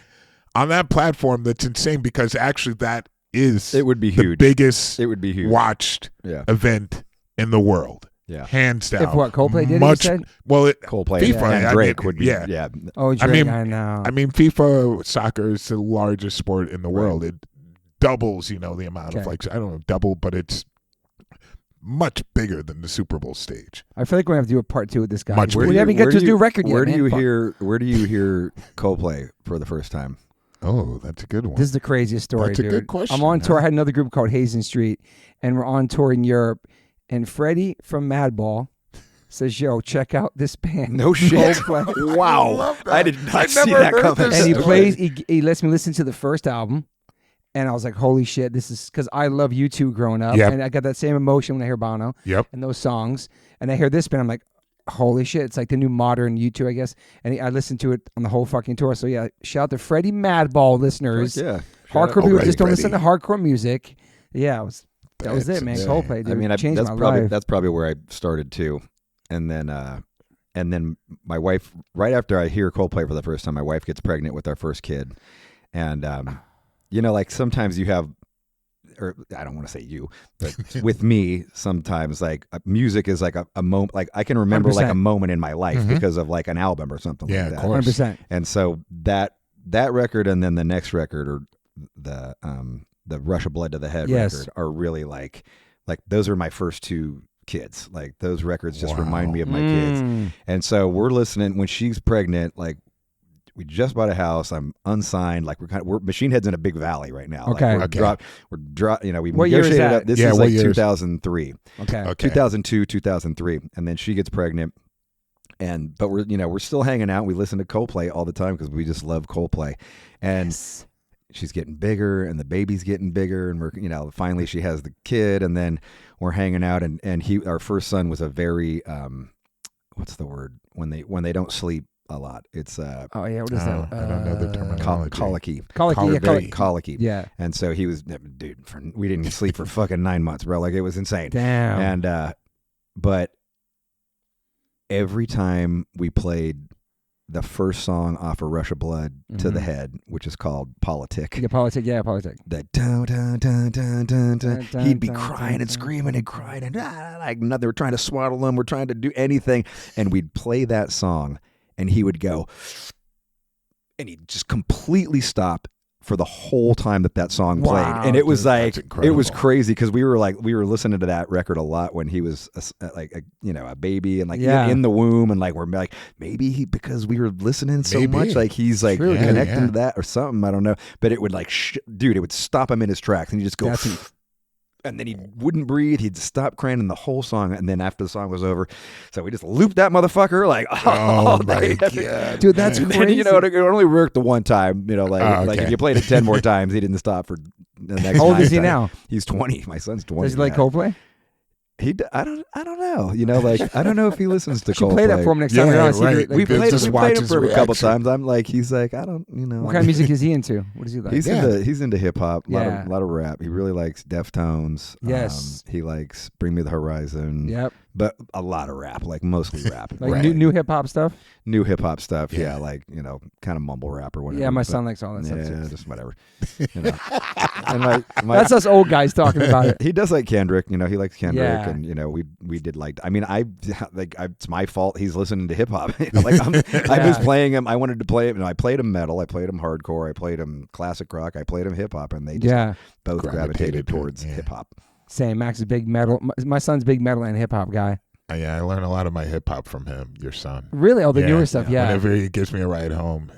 On that platform, that's insane because actually that is it would be the huge. biggest it would be huge. watched event in the Yeah. Hands down. If what, Coldplay did it, Much, you said? Well, Coldplay FIFA, and Drake would be. Yeah. Oh, Drake, I know. I mean, FIFA soccer is the largest sport in the world. It doubles, the amount of, like, I don't know, double, but it's much bigger than the Super Bowl stage. I feel like we're going to have to do a part 2 with this guy. Much We bigger. haven't got to do a record yet, Where do man. you hear Coldplay for the first time? Oh, that's a good one. This is the craziest story, That's a dude. good question, I'm on tour. man. I had another group called Hazen Street, and we're on tour in Europe. And Freddie from Madball says, yo, check out this band. No shit. Coldplay. Wow. I did not see never that heard coming. this. And he Story. plays, he lets me listen to the first album. And I was like, holy shit, this is because I love U2 growing up. Yep. And I got that same emotion when I hear Bono and those songs. And I hear this band, I'm like, holy shit, it's like the new modern U2, I guess. And I listened to it on the whole fucking tour. So yeah, shout out to Freddie Madball listeners. Yeah. Hardcore people just don't Freddie. listen to hardcore music. Yeah, that was it, man. insane. Coldplay, dude. I mean, changed my probably life. that's probably where I started too. And then my wife, right after I hear Coldplay for the first time, my wife gets pregnant with our first kid. And like sometimes you have or I don't want to say you, but with me, sometimes like music is like a moment. Like I can remember 100%. like a moment in my life because of like an album or something like that. Of course. 100%. And so that record and then the next record, or the Rush of Blood to the Head record, are really like those are my first two kids. Like those records just remind me of my kids. And so we're listening when she's pregnant. Like we just bought a house. I'm unsigned. Like we're Machine Head's in a big valley right now. Okay. Like we What year is negotiated that? This Yeah, is what like year is- 2003. Okay. 2002, 2003, and then she gets pregnant. But we're still hanging out. We listen to Coldplay all the time because we just love Coldplay. And she's getting bigger, and the baby's getting bigger, and we're finally she has the kid, and then we're hanging out. And our first son was a very what's the word when they don't sleep a lot? It's Oh yeah, what is that? I don't know the terminology. colicky. Colicky. Yeah. And so he was, dude. We didn't sleep for fucking 9 months, bro. Like it was insane. Damn. And but every time we played the first song off of Rush of Blood to the Head, which is called Politic. Yeah, politic. That dun, dun, dun, dun, dun, dun. Dun, He'd be dun, crying dun, and dun. screaming and crying and like they were trying to swaddle him. We're trying to do anything, and we'd play that song, and he would go, and he'd just completely stop for the whole time that song played. Wow, And it was dude, like, that's it incredible. was crazy because we were listening to that record a lot when he was a baby and like in the womb, and like we're like maybe because we were listening so much, like he's like True, connecting to that or something. I don't know, but it would like dude, it would stop him in his tracks, and he'd just go. And then he wouldn't breathe. He'd stop crying in the whole song. And then after the song was over, so we just looped that motherfucker like, Oh my God. Dude, that's and crazy. then, it only worked the one time. Like if you played it 10 more times, he didn't stop for the next. How old 9 is he times. now? He's 20. My son's 20. Does he like now. Coldplay? I don't know. Like I don't know if he listens to You should Coldplay. play that for him next time. Yeah, We're on. See right. if he- We like, played just him watch for his a couple reaction. times. He's like, I don't, what kind of music is he into? What does he like? He's into hip hop, a Yeah. lot of rap. He really likes Deftones. Yes. He likes Bring Me the Horizon. Yep. But a lot of rap, like mostly rap. Like Right. new hip hop stuff. New hip hop stuff. Yeah. Yeah, like kind of mumble rap or whatever. Yeah, my but- son likes all that Yeah, stuff too. just whatever. And my That's us old guys talking about it. he does like Kendrick. He likes Kendrick, Yeah. and we did like. I mean, it's my fault. He's listening to hip hop. I was playing him. I wanted to play him. I played him metal. I played him hardcore. I played him classic rock. I played him hip hop, and they just both gravitated towards hip hop. Same. Max is big metal. My son's big metal and hip hop guy. Yeah, I learned a lot of my hip hop from him, your son. Really? Oh, the newer stuff. Yeah. Whenever he gives me a ride home,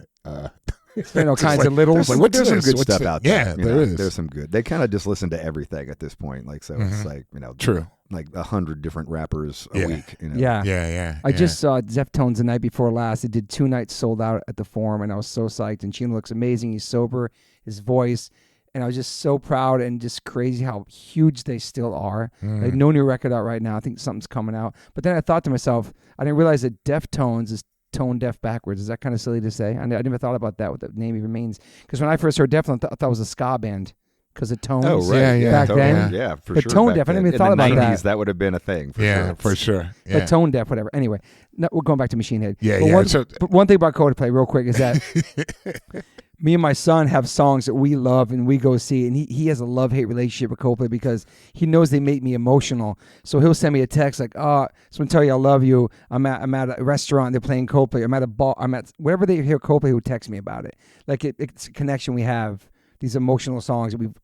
Kinds of littles. like, There's what's some this? good What's stuff it? out there. Yeah, there is. There's some good. They kind of just listen to everything at this point. Like so, it's like True. like 100 different rappers a week. Yeah. Yeah. I just saw Deftones the night before last. They did 2 nights sold out at the Forum, and I was so psyched. And Chino looks amazing. He's sober, his voice, and I was just so proud and just crazy how huge they still are. Like no new record out right now. I think something's coming out. But then I thought to myself, I didn't realize that Deftones is tone deaf backwards. Is that kind of silly to say? I never thought about that, what the name even means. Because when I first heard Deftones, I thought it was a ska band because of tones. Oh, right. Yeah, back totally. then. Yeah, for But sure. tone back deaf, I didn't then. even thought In the about 90s, that. would have been a thing. For Yeah, sure. for sure. Yeah. But tone deaf, whatever. Anyway, we're going back to Machine Head. Yeah, but yeah. But one thing about Coldplay, real quick, is that me and my son have songs that we love and we go see, and he has a love-hate relationship with Coldplay because he knows they make me emotional. So he'll send me a text like, "Oh, just want to tell you I love you. I'm at a restaurant. They're playing Coldplay. I'm at a bar. I'm at wherever they hear Coldplay. Who text me about it? Like it's a connection we have. These emotional songs that we've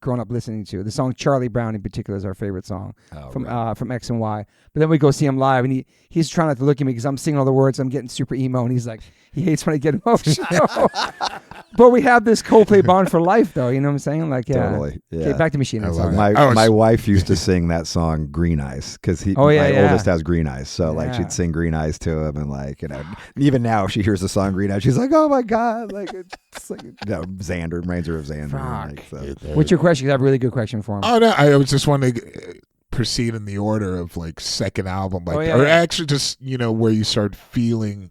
grown up listening to. The song Charlie Brown in particular is our favorite song from X and Y. But then we go see him live, and he's trying not to look at me because I'm singing all the words. I'm getting super emo, and he's like, he hates when I get emotional. But we have this Coldplay bond for life, though. You know what I'm saying? Like, yeah. Totally. Yeah. Okay, back to Machine Head. I love Sorry. that. My wife used to sing that song Green Eyes because my oldest has green eyes. So like she'd sing Green Eyes to him, and like even now if she hears the song Green Eyes, she's like, oh my god, like it's like Xander reminds her of Xander. Fuck. Like, so. What's your question? 'Cause I have a really good question for him. Oh no, I was just wanting to proceed in the order of like second album, like or actually just where you start feeling,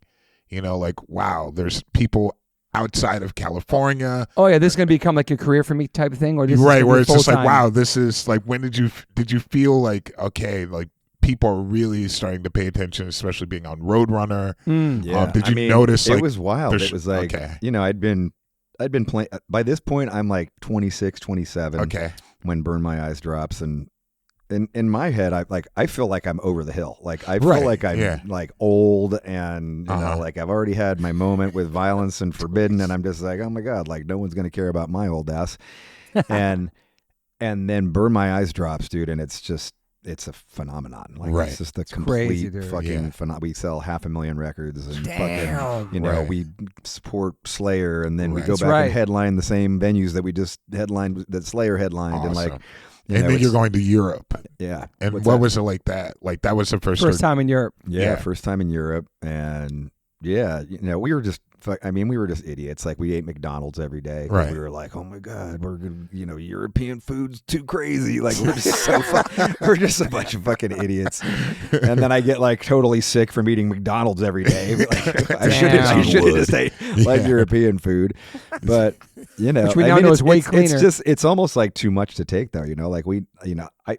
like wow, there's people outside of California. Oh yeah, this is gonna become like a career for me type of thing, or this Right, is where it's just like full-time? wow, this is like when did you feel like okay, like people are really starting to pay attention, especially being on Roadrunner. Yeah. Did you notice? Like, it was wild. It was like I'd been playing. By this point, I'm like 26, 27. Okay. when Burn My Eyes drops, and in my head, I feel like I'm over the hill. Like I feel like I'm like old, and you know, like I've already had my moment with Violence and Forbidden, and I'm just like, oh my God, like no one's gonna care about my old ass. and then Burn My Eyes drops, dude, and it's a phenomenon. Like it's just a complete fucking phenomenon. We sell 500,000 records, and fucking, you know, we support Slayer, and then we go back and headline the same venues that we just headlined, that Slayer headlined, and like. And then you're going to Europe. Yeah. And what was it like that? Like that was the first time in Europe. Yeah, first time in Europe. And yeah, you know, we were just idiots. Like we ate McDonald's every day. Right. We were like, oh my God, we're gonna, you know, European food's too crazy. Like we're just we're just a bunch of fucking idiots. And then I get like totally sick from eating McDonald's every day. Like, I should have just ate like European food. But you know, which we now know is way cleaner. It's almost like too much to take though, you know, like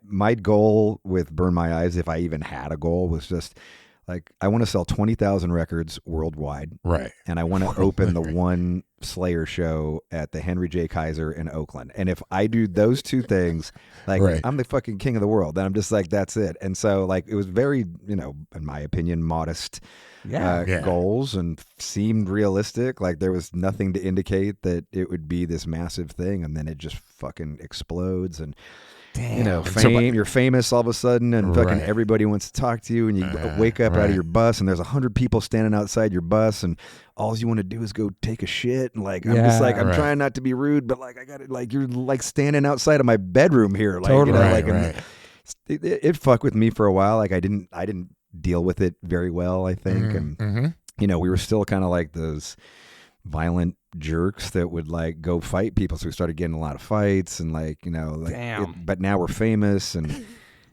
my goal with Burn My Eyes, if I even had a goal, was just like, I want to sell 20,000 records worldwide. Right. And I want to open the one Slayer show at the Henry J. Kaiser in Oakland. And if I do those two things, like I'm the fucking king of the world. And I'm just like, that's it. And so like, it was very, you know, in my opinion, modest goals, and seemed realistic. Like there was nothing to indicate that it would be this massive thing. And then it just fucking explodes. And you know, you're famous all of a sudden, and fucking everybody wants to talk to you, and you wake up out of your bus, and there's 100 people standing outside your bus, and all you want to do is go take a shit, and like I'm just like, I'm trying not to be rude, but like I got it, like you're like standing outside of my bedroom here, like you know, like it fucked with me for a while. Like I didn't deal with it very well, I think, and you know, we were still kind of like those violent jerks that would like go fight people, so we started getting a lot of fights, and like, you know, like but now we're famous, and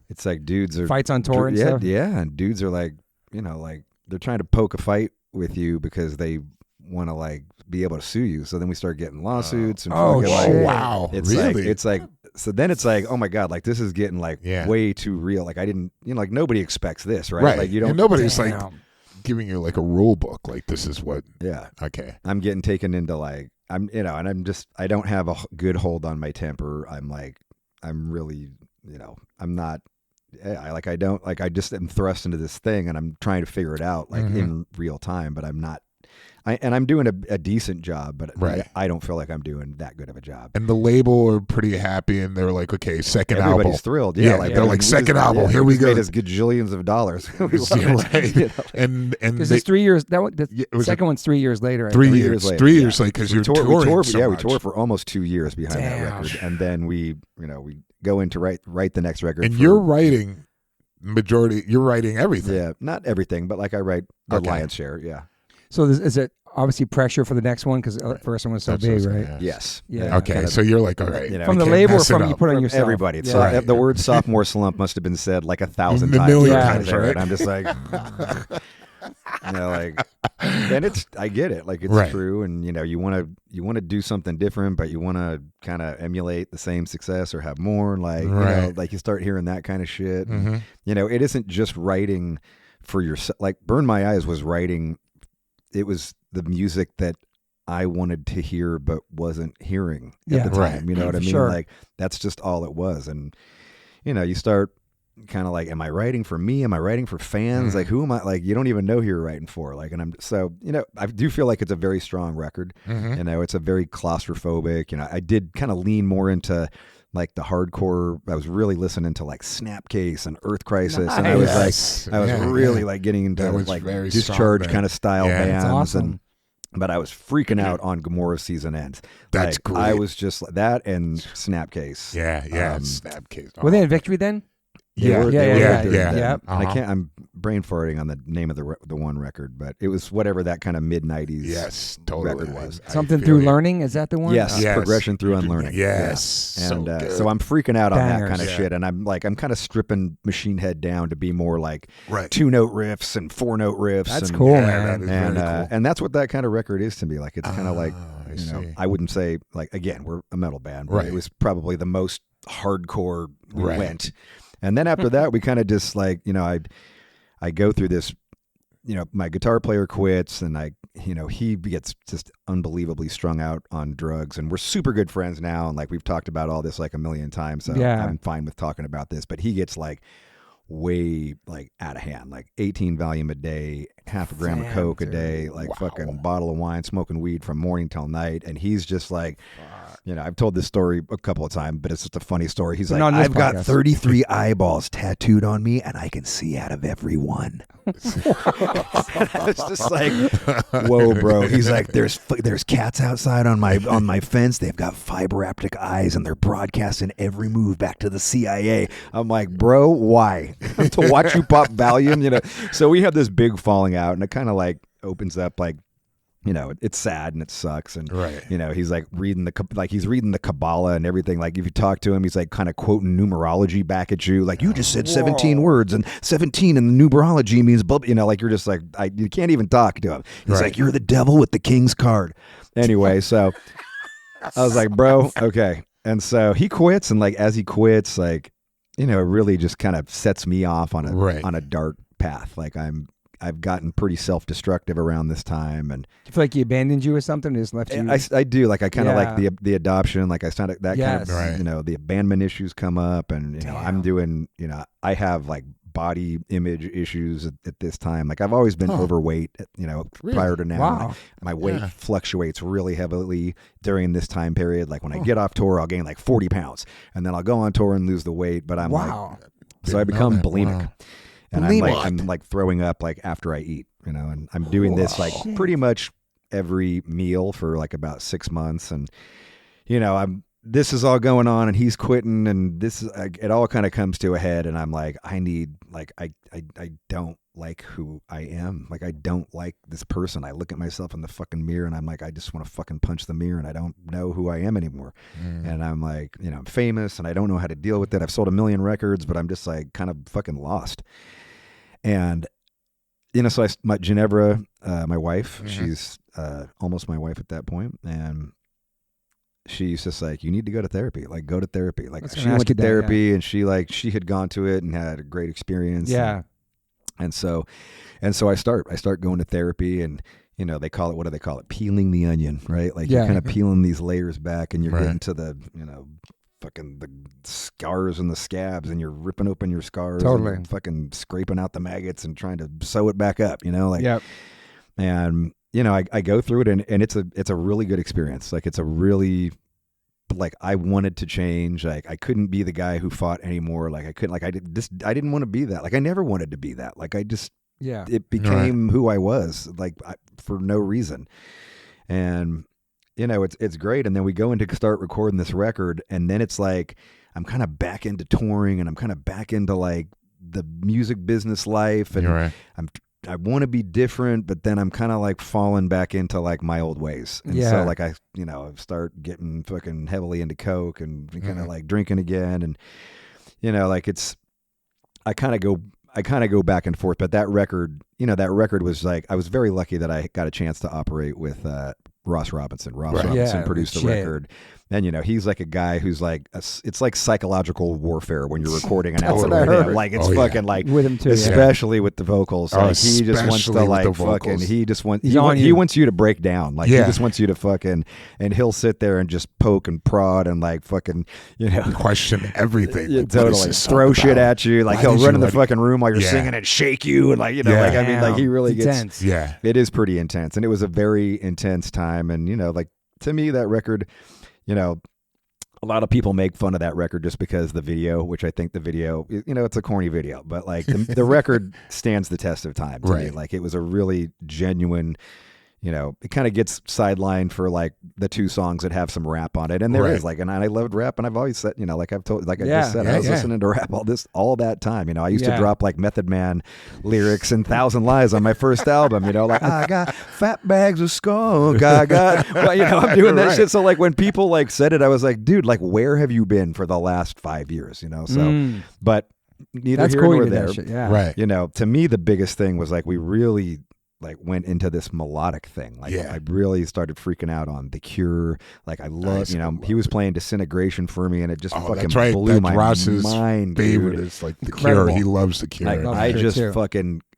it's like dudes are fights on tour and stuff. And dudes are like, you know, like they're trying to poke a fight with you because they want to like be able to sue you. So then we start getting lawsuits and wow, it's really? like it's like, so then it's like, oh my God, like this is getting like way too real. Like I didn't, you know, like nobody expects this, right? Like you don't, and nobody's like giving you like a rule book, like this is what. Okay. I'm getting taken into like, I'm, you know, and I'm just, I don't have a good hold on my temper. I'm like, I'm really, you know, I'm not, I just am thrust into this thing, and I'm trying to figure it out like in real time, but I'm not. I'm doing a decent job, but I don't feel like I'm doing that good of a job. And the label are pretty happy, and they're like, okay, second album. Everybody's thrilled. Yeah, like, they're like, second album, here we go. Made us gajillions of dollars. Right. You know? And because it's 3 years. The second one's 3 years later. 3 years later. 3 years later, because you're touring so much. We toured for almost 2 years behind that record, and then we go in to write the next record. And you're writing you're writing everything. Yeah, not everything, but like I write the lion's share. Yeah. So is it obviously pressure for the next one because the first one was so big, right? Yes. Yeah. Okay, so you're like, all right. You know, from the label or from you put on yourself? Everybody. So the word sophomore slump must have been said like 1,000 times. Million times, right? And I'm just like, you know, like, and I get it. Like it's true. And, you know, you want to do something different, but you want to kind of emulate the same success or have more. Like, you know, like you start hearing that kind of shit. And, you know, it isn't just writing for yourself. Like Burn My Eyes was writing. It was the music that I wanted to hear but wasn't hearing at the time. You know what I mean? Sure. Like that's just all it was. And you know, you start kind of like, am I writing for me? Am I writing for fans? Like who am I? Like you don't even know who you're writing for. Like, and I'm so, you know, I do feel like it's a very strong record. You know, it's a very claustrophobic. You know, I did kind of lean more into like the hardcore. I was really listening to like Snapcase and Earth Crisis, and I was really like getting into like Discharge kind of style bands. Awesome. But I was freaking out on Gomorrah Season Ends. That's like, great. I was just like that and Snapcase. Snapcase. Were they in Victory then? Yeah. And I can't. I'm brain farting on the name of the one record, but it was whatever that kind of mid '90s record was. Something Through Learning, is that the one? Yes. Progression Through Unlearning. Yes. And so I'm freaking out on that kind of shit, and I'm kind of stripping Machine Head down to be more like 2-note riffs and 4-note riffs. That's cool, man. And that's what that kind of record is to me. Like it's kind of like, you know, I wouldn't say like, again, we're a metal band, but it was probably the most hardcore we went. And then after that, we kind of just like, you know, I go through this my guitar player quits, and he gets just unbelievably strung out on drugs, and we're super good friends now, and like we've talked about all this like a million times, so I'm fine with talking about this, but he gets like way like out of hand, like 18 Valium a day, half a gram of coke a day, like fucking bottle of wine, smoking weed from morning till night, and he's just like, I've told this story a couple of times, but it's just a funny story. He's like, I've got 33 eyeballs tattooed on me, and I can see out of every one. It's just like, whoa, bro. He's like, there's cats outside on my fence. They've got fiber optic eyes, and they're broadcasting every move back to the CIA. I'm like, bro, why? To watch you pop Valium, So we have this big falling out, and it kind of like opens up like, it's sad and it sucks, and he's like reading the Kabbalah and everything. Like if you talk to him, he's like kind of quoting numerology back at you, like you just said 17 words, and 17 in the numerology means like you're just like you can't even talk to him. He's like, you're the devil with the king's card. Anyway, so I was like, bro, okay. And so he quits, and like as he quits, like it really just kind of sets me off on a dark path. Like I've gotten pretty self-destructive around this time, and do you feel like he abandoned you or something? Just left you? I do. Like I kind of like the adoption. Like I started that kind of the abandonment issues come up, and I'm doing. I have like body image issues at this time. Like I've always been overweight. Prior to now, wow. My weight fluctuates really heavily during this time period. Like when I get off tour, I'll gain like 40 pounds, and then I'll go on tour and lose the weight. But I'm like, so I become bulimic. Wow. And I'm like throwing up like after I eat, and I'm doing this like pretty much every meal for like about 6 months. And, this is all going on, and he's quitting, and it all kind of comes to a head. And I'm like, I don't like who I am. Like, I don't like this person. I look at myself in the fucking mirror, and I'm like, I just want to fucking punch the mirror, and I don't know who I am anymore. And I'm like, I'm famous, and I don't know how to deal with it. I've sold 1 million records, but I'm just like kind of fucking lost. And, so my Ginevra, my wife, she's almost my wife at that point, and she's just like, you need to go to therapy. Like, go to therapy. Like, she went to therapy, and she had gone to it and had a great experience. Yeah. And so I start going to therapy, and they call it, what do they call it? Peeling the onion, right? Like you're kind of peeling these layers back, and you're getting to the, fucking the scars and the scabs, and you're ripping open your scars, totally, and fucking scraping out the maggots and trying to sew it back up, and I go through it, and it's a really good experience. Like it's a really, like I wanted to change. Like I couldn't be the guy who fought anymore. Like I couldn't, like I didn't want to be that. Like I never wanted to be that. Like I just, it became who I was, like for no reason. And it's great. And then we go in to start recording this record, and then it's like I'm kind of back into touring, and I'm kind of back into like the music business life, and I want to be different, but then I'm kind of like falling back into like my old ways. And so like I start getting fucking heavily into coke and kind of like drinking again, and like I kind of go back and forth. But that record was like, I was very lucky that I got a chance to operate with Ross Robinson. Robinson produced the record. And, he's like a guy who's like, it's like psychological warfare when you're recording an album with him. Like, it's fucking like, with him too, especially with the vocals. Like, he just wants to like fucking, he wants you to break down. Like, he just wants you to fucking, and he'll sit there and just poke and prod and like fucking, question everything. Totally. Throw shit at you. Like, he'll run in the fucking room while you're singing and shake you. And like, like, I mean, like, he really gets intense. Yeah. It is pretty intense. And it was a very intense time. And, like, to me, that record, a lot of people make fun of that record just because the video, which I think the video, it's a corny video, but like the record stands the test of time to me. Like it was a really genuine, it kind of gets sidelined for like the 2 songs that have some rap on it. And there is like, and I loved rap, and I've always said, like I've told, like I just said, I was listening to rap all that time. I used to drop like Method Man lyrics and 1,000 Lies on my first album, like I got fat bags of skunk, I got, well, I'm doing that shit. So like when people like said it, I was like, dude, like where have you been for the last 5 years, so, but neither here nor there. Shit, to me, the biggest thing was like, we really like went into this melodic thing. Like I really started freaking out on The Cure. Like I love, he was playing Disintegration for me, and it just fucking blew my mind. Favorite is like The Cure. He loves The Cure.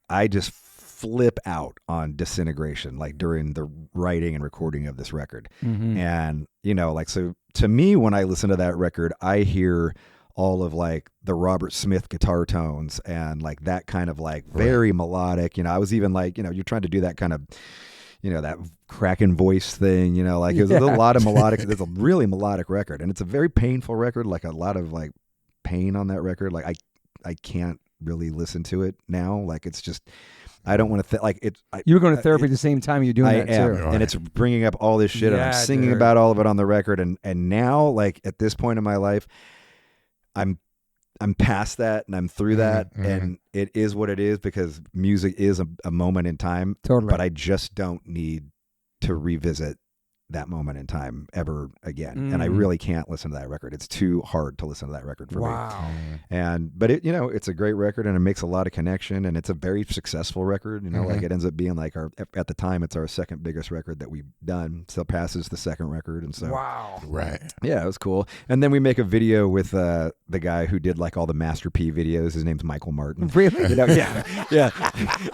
I just flip out on Disintegration, like during the writing and recording of this record. And, you know, like, so to me, when I listen to that record, I hear all of like the Robert Smith guitar tones and like that kind of like very melodic, you know, I was even like, you know, you're trying to do that kind of, you know, that cracking voice thing, you know, like it was a lot of melodic, it's a really melodic record, and it's a very painful record, like a lot of like pain on that record. Like I can't really listen to it now. Like it's just, I don't want to like it. You were going to therapy at the same time you're doing that too. And it's bringing up all this shit, and I'm singing about all of it on the record. And now, like at this point in my life, I'm past that and I'm through that, and it is what it is, because music is a moment in time. Totally. But I just don't need to revisit that moment in time ever again. And I really can't listen to that record. It's too hard to listen to that record for me. But it, you know, it's a great record, and it makes a lot of connection, and it's a very successful record. You know, like it ends up being like at the time, it's our second biggest record that we've done. Surpasses the second record. And so, yeah, it was cool. And then we make a video with the guy who did like all the Master P videos. His name's Michael Martin. Really? You know, yeah.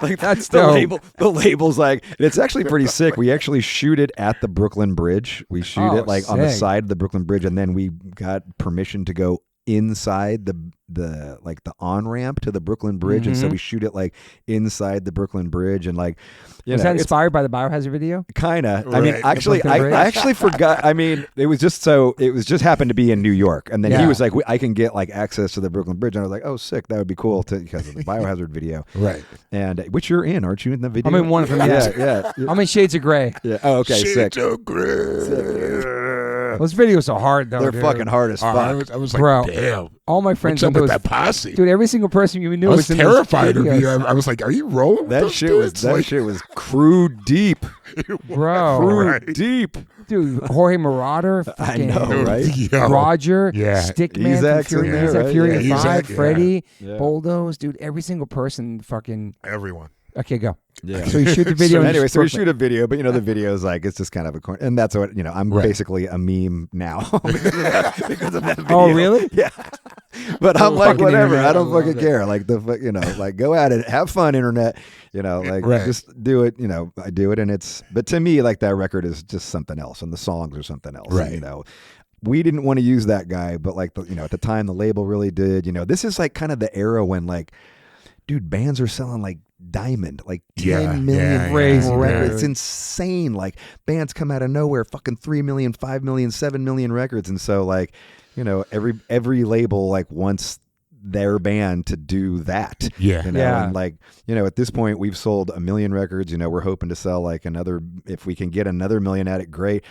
Like that's the label. The label's like, and it's actually pretty sick. We actually shoot it at the Brooklyn Bridge. We shoot it like on the side of the Brooklyn Bridge, and then we got permission to go inside the like the on-ramp to the Brooklyn Bridge, and so we shoot it like inside the Brooklyn Bridge. And like, you was know, that inspired by the Biohazard video? Kinda. I mean, actually, I actually forgot. I mean, it was just happened to be in New York, and then he was like, I can get like access to the Brooklyn Bridge, and I was like, oh, sick, that would be cool because of the Biohazard video, right? And which you're in, aren't you, in the video? I'm in one of them. Yeah. I'm in Shades of Grey. Yeah. Oh, okay. Shades sick. of Grey. Those videos are hard though. They're fucking hard as fuck. I was like, bro, damn. All my friends What's up those, with that posse? Dude, every single person you knew I was in terrified of those you. videos. I was like, are you rolling? That with shit those was dudes? shit was crew deep, bro. Crew deep. Dude, Jorge Marauder, I know, right? Yo. Roger, Yeah. Stickman, Ezek's from in there, right? Fury Yeah. 5, Ezek, Freddie, Yeah. Bulldoze, dude, every single person fucking... Everyone. Okay, go. Yeah. So you shoot the video. So we shoot a video, but you know the video is like, it's just kind of a corner, and that's what, you know, I'm basically a meme now because of that video. Oh, really? Yeah. But I'm like, Fucking whatever. internet, I don't I love fucking it. care. Like you know, like go at it, have fun, internet. You know, like just do it. You know, I do it, and it's. But to me, like that record is just something else, and the songs are something else. Right. You know. We didn't want to use that guy, but like you know, at the time the label really did. You know, this is like kind of the era when like, dude, bands are selling like Diamond, like 10 million records. It's insane. Like bands come out of nowhere, fucking 3 million, 5 million, 7 million records. And so like, you know, every label like wants their band to do that. Yeah. You know, and like, you know, at this point we've sold 1 million records. You know, we're hoping to sell like another, if we can get another million at it, great.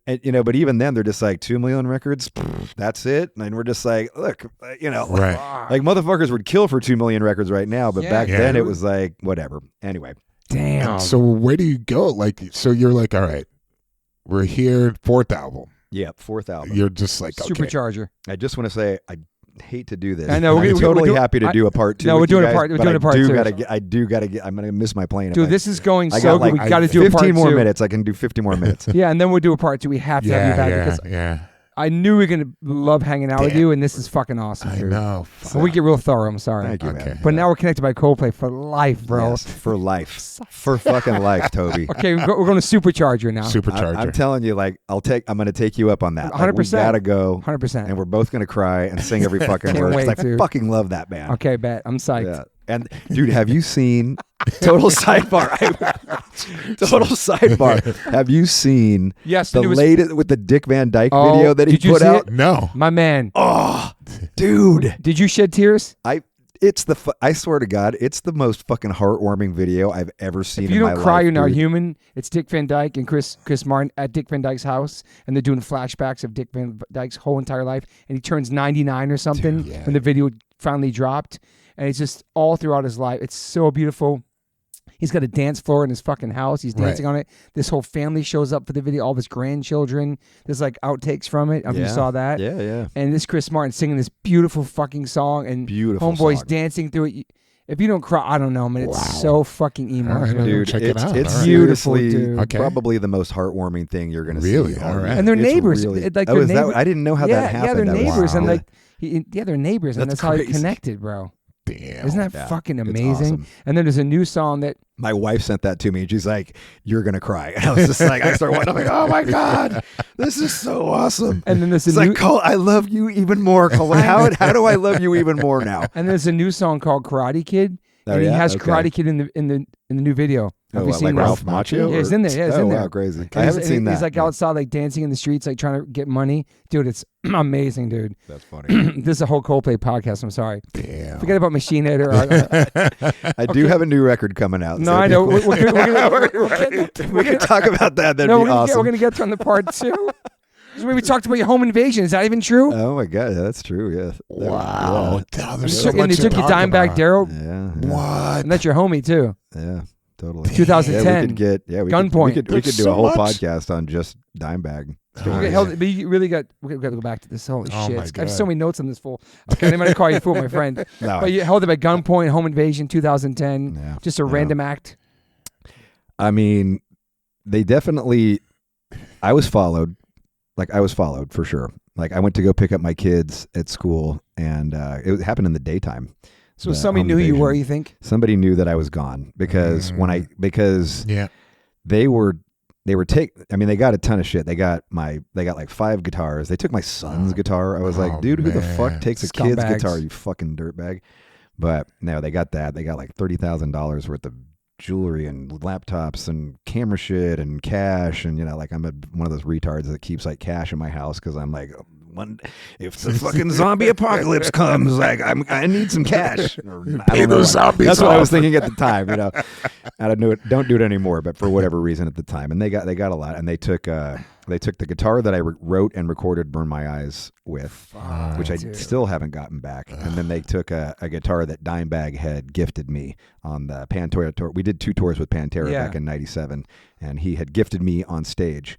And, you know, but even then they're just like 2 million records. That's it. And we're just like, look, you know, like motherfuckers would kill for 2 million records right now. But back then it was like, whatever. Anyway. Damn. So where do you go? Like, so you're like, all right, we're here, 4th album. Yep. 4th album. You're just like, okay. Supercharger. I just want to say, I hate to do this. I know. I'm totally happy to do a part 2. No, we're with you doing guys, a part. We're but doing a part 2. I do gotta get. I'm gonna miss my plane. Dude, this is going I so got good. like We got to do a part 15 more 2. minutes. I can do 50 more minutes. Yeah, and then we'll do a part 2. We have to have you back because I knew we were gonna love hanging out with you, and this is fucking awesome. Dude. I know. But we get real thorough. I'm sorry. Thank you, man. But now we're connected by Coldplay for life, bro. Yes, for life. For fucking life, Toby. Okay, we're going to Supercharger now. Supercharger. I'm telling you, like, I'm gonna take you up on that. 100%. We gotta go. 100%. And we're both gonna cry and sing every fucking Can't word. 'Cause wait, I dude. fucking love that band. Okay, bet. I'm psyched. Yeah. And dude, have you seen total sidebar? Total sidebar. Have you seen the latest with the Dick Van Dyke video that he did you put see out? it? No. My man. Oh, dude. Did you shed tears? I swear to God, it's the most fucking heartwarming video I've ever seen in my life. If you don't cry, you're not dude. human. It's Dick Van Dyke and Chris Martin at Dick Van Dyke's house, and they're doing flashbacks of Dick Van Dyke's whole entire life, and he turns 99 or something when the video finally dropped, and it's just all throughout his life. It's so beautiful. He's got a dance floor in his fucking house. He's dancing on it. This whole family shows up for the video. All of his grandchildren. There's like outtakes from it. You saw that. Yeah, yeah. And this Chris Martin singing this beautiful fucking song, and beautiful homeboys song. dancing through it. If you don't cry, I don't know, man. It's so fucking emotional. Dude, check it out. It's All right. Beautiful, seriously dude. probably the most heartwarming thing you're gonna see. Really? All right. And they're It's neighbors. really- Like oh, they're is that? I didn't know how that happened. Yeah, they're That was- neighbors, and wow. like, they're neighbors, and That's that's how they crazy. connected, bro. Damn. Isn't that fucking It's amazing? awesome. And then there's a new song that My wife sent that to me. And she's like, "You're gonna cry." And I was just like, I started watching. I'm like, "Oh my god, this is so awesome!" And then there's it's like, Cole, I love you even more, Cole. How do I love you even more now? And there's a new song called Karate Kid, and he has Karate Kid in the new video. Have you seen like Ralph Macchio? Yeah, he's in there. Yeah, he's in there. Wow, crazy. I haven't seen that. He's like outside, like dancing in the streets, like trying to get money. Dude, it's amazing, dude. That's funny. This is a whole Coldplay podcast. I'm sorry. Damn. Forget about Machine Head. I do have a new record coming out. No, so I know. we can talk about that. That'd be awesome. We're going to get to on the part 2. We talked about your home invasion. Is that even true? Oh my god, that's true. Yeah. Wow. Yeah. There's You took your Dimebag Daryl. Yeah. What? And that's your homie too. Yeah. Totally. 2010. Yeah, we could get Gunpoint. We could do so a whole much. podcast on just Dimebag. But you really got. We got to go back to this. Holy Oh shit! my I have God. so many notes on this fool. Okay, I'm gonna call you a fool, my friend. No, But you held him at gunpoint. Home invasion, 2010. Yeah. Just a random act. I mean, they definitely. I was followed. Like I was followed for sure. Like I went to go pick up my kids at school, and it happened in the daytime. So somebody knew who you were. You think? Somebody knew that I was gone because they got a ton of shit. They got like 5 guitars. They took my son's guitar. I was like, dude, who the fuck takes a kid's guitar? You fucking dirtbag. But no, they got that. They got like $30,000 worth of jewelry and laptops and camera shit and cash. And like I'm one of those retards that keeps like cash in my house because I'm like, if the fucking zombie apocalypse comes, like I need some cash. Pay those zombies That's what I was off. thinking at the time. I don't do it anymore, but for whatever reason at the time, and they got a lot, and they took the guitar that I wrote and recorded "Burn My Eyes" with, which I still haven't gotten back, and then they took a guitar that Dimebag had gifted me on the Pantera tour. We did 2 tours with Pantera back in '97, and he had gifted me on stage.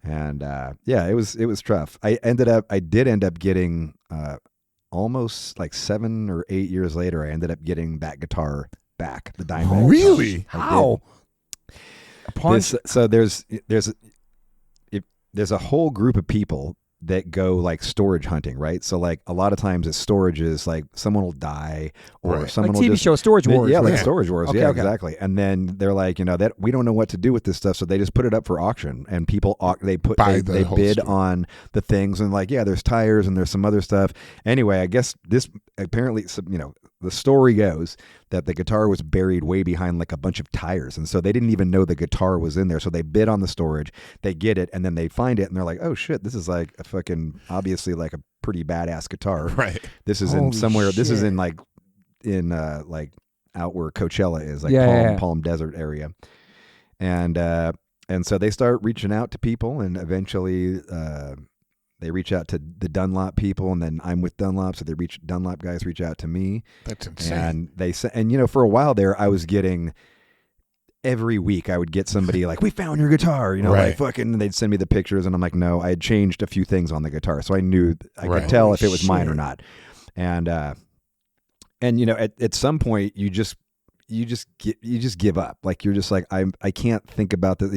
And it was tough. I did end up getting almost like 7 or 8 years later. I ended up getting that guitar back, the Dimebag. Really? How? There's a whole group of people that go like storage hunting, right? So like a lot of times it's storage is like someone will die or someone like will TV show Storage Wars. Yeah, like Storage Wars. Okay, yeah, okay. exactly. And then they're like, that we don't know what to do with this stuff, so they just put it up for auction, and people they bid on the things, and like there's tires and there's some other stuff. Anyway, I guess this apparently the story goes that the guitar was buried way behind like a bunch of tires. And so they didn't even know the guitar was in there. So they bid on the storage, they get it, and then they find it, and they're like, oh shit, this is like a fucking, obviously like a pretty badass guitar. Right. This is Holy in somewhere, shit. this is in like out where Coachella is, like Palm Desert area. And so they start reaching out to people, and eventually, they reach out to the Dunlop people, and then I'm with Dunlop, so Dunlop guys reach out to me. That's insane. And they say, and for a while there, I was getting every week I would get somebody like, we found your guitar, like fucking, and they'd send me the pictures, and I'm like, no, I had changed a few things on the guitar, so I knew I could tell if it was mine or not. And at some point you just give up. Like you're just like, I can't think about this,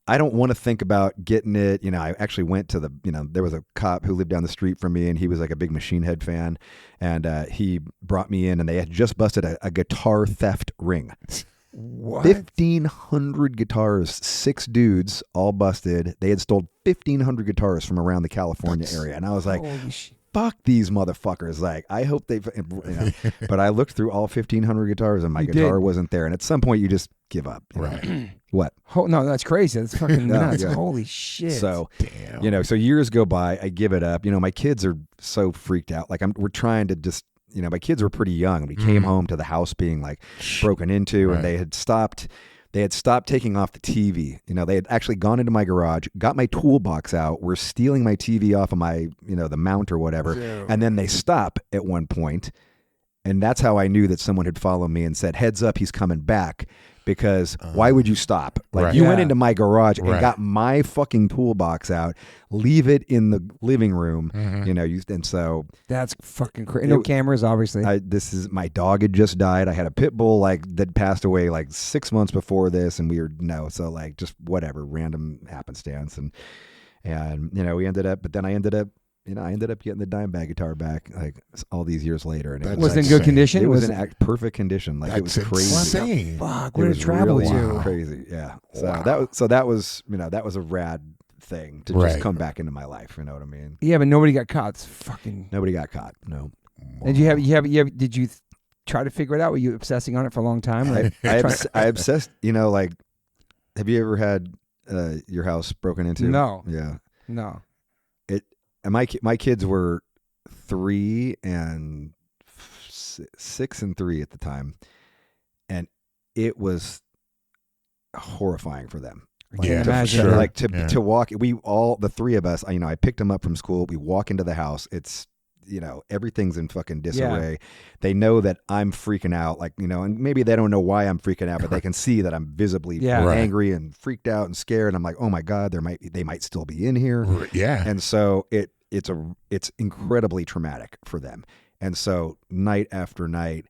I don't want to think about getting it. I actually went to there was a cop who lived down the street from me, and he was like a big Machine Head fan. And he brought me in, and they had just busted a guitar theft ring. What? 1,500 guitars, 6 dudes, all busted. They had stolen 1,500 guitars from around the California area. And I was like, fuck these motherfuckers. Like, I hope they, but I looked through all 1,500 guitars, and my guitar wasn't there. And at some point you just give up. Right. What? Oh, no, that's crazy. That's fucking nuts. Yeah. Holy shit. So, Damn. so years go by, I give it up. My kids are so freaked out. Like we're trying to just, my kids were pretty young. We came home to the house being like broken into, and they had stopped taking off the TV. They had actually gone into my garage, got my toolbox out, were stealing my TV off of my, the mount or whatever. And then they stop at one point, and that's how I knew that someone had followed me and said, heads up, he's coming back. Because why would you stop? Like you went into my garage and got my fucking toolbox out, leave it in the living room, and so that's fucking crazy. No cameras, obviously. My dog had just died. I had a pit bull that passed away like 6 months before this, and so like just whatever, random happenstance, and we ended up. But then I ended up I ended up getting the Dimebag guitar back like all these years later, and it Was it in good condition? It was in perfect condition. Like it was crazy. Insane. Fuck, It where was to travel really to? crazy. Yeah. So Wow. that was that was a rad thing to Right. just come back into my life. You know what I mean? Yeah, but nobody got caught. It's fucking. Nobody got caught. No. And did you try to figure it out? Were you obsessing on it for a long time? Like, I obsessed. Like, have you ever had your house broken into? No. Yeah. No. And my kids were 3 and 6 and 3 at the time, and it was horrifying for them. I Yeah, can imagine. sure. Like Yeah. to walk. The 3 of us. I picked them up from school. We walk into the house. It's everything's in fucking disarray. They know that I'm freaking out. Like and maybe they don't know why I'm freaking out, but they can see that I'm visibly Right. angry and freaked out and scared. And I'm like, oh my god, they might still be in here. Yeah. And so it's incredibly traumatic for them. And so night after night,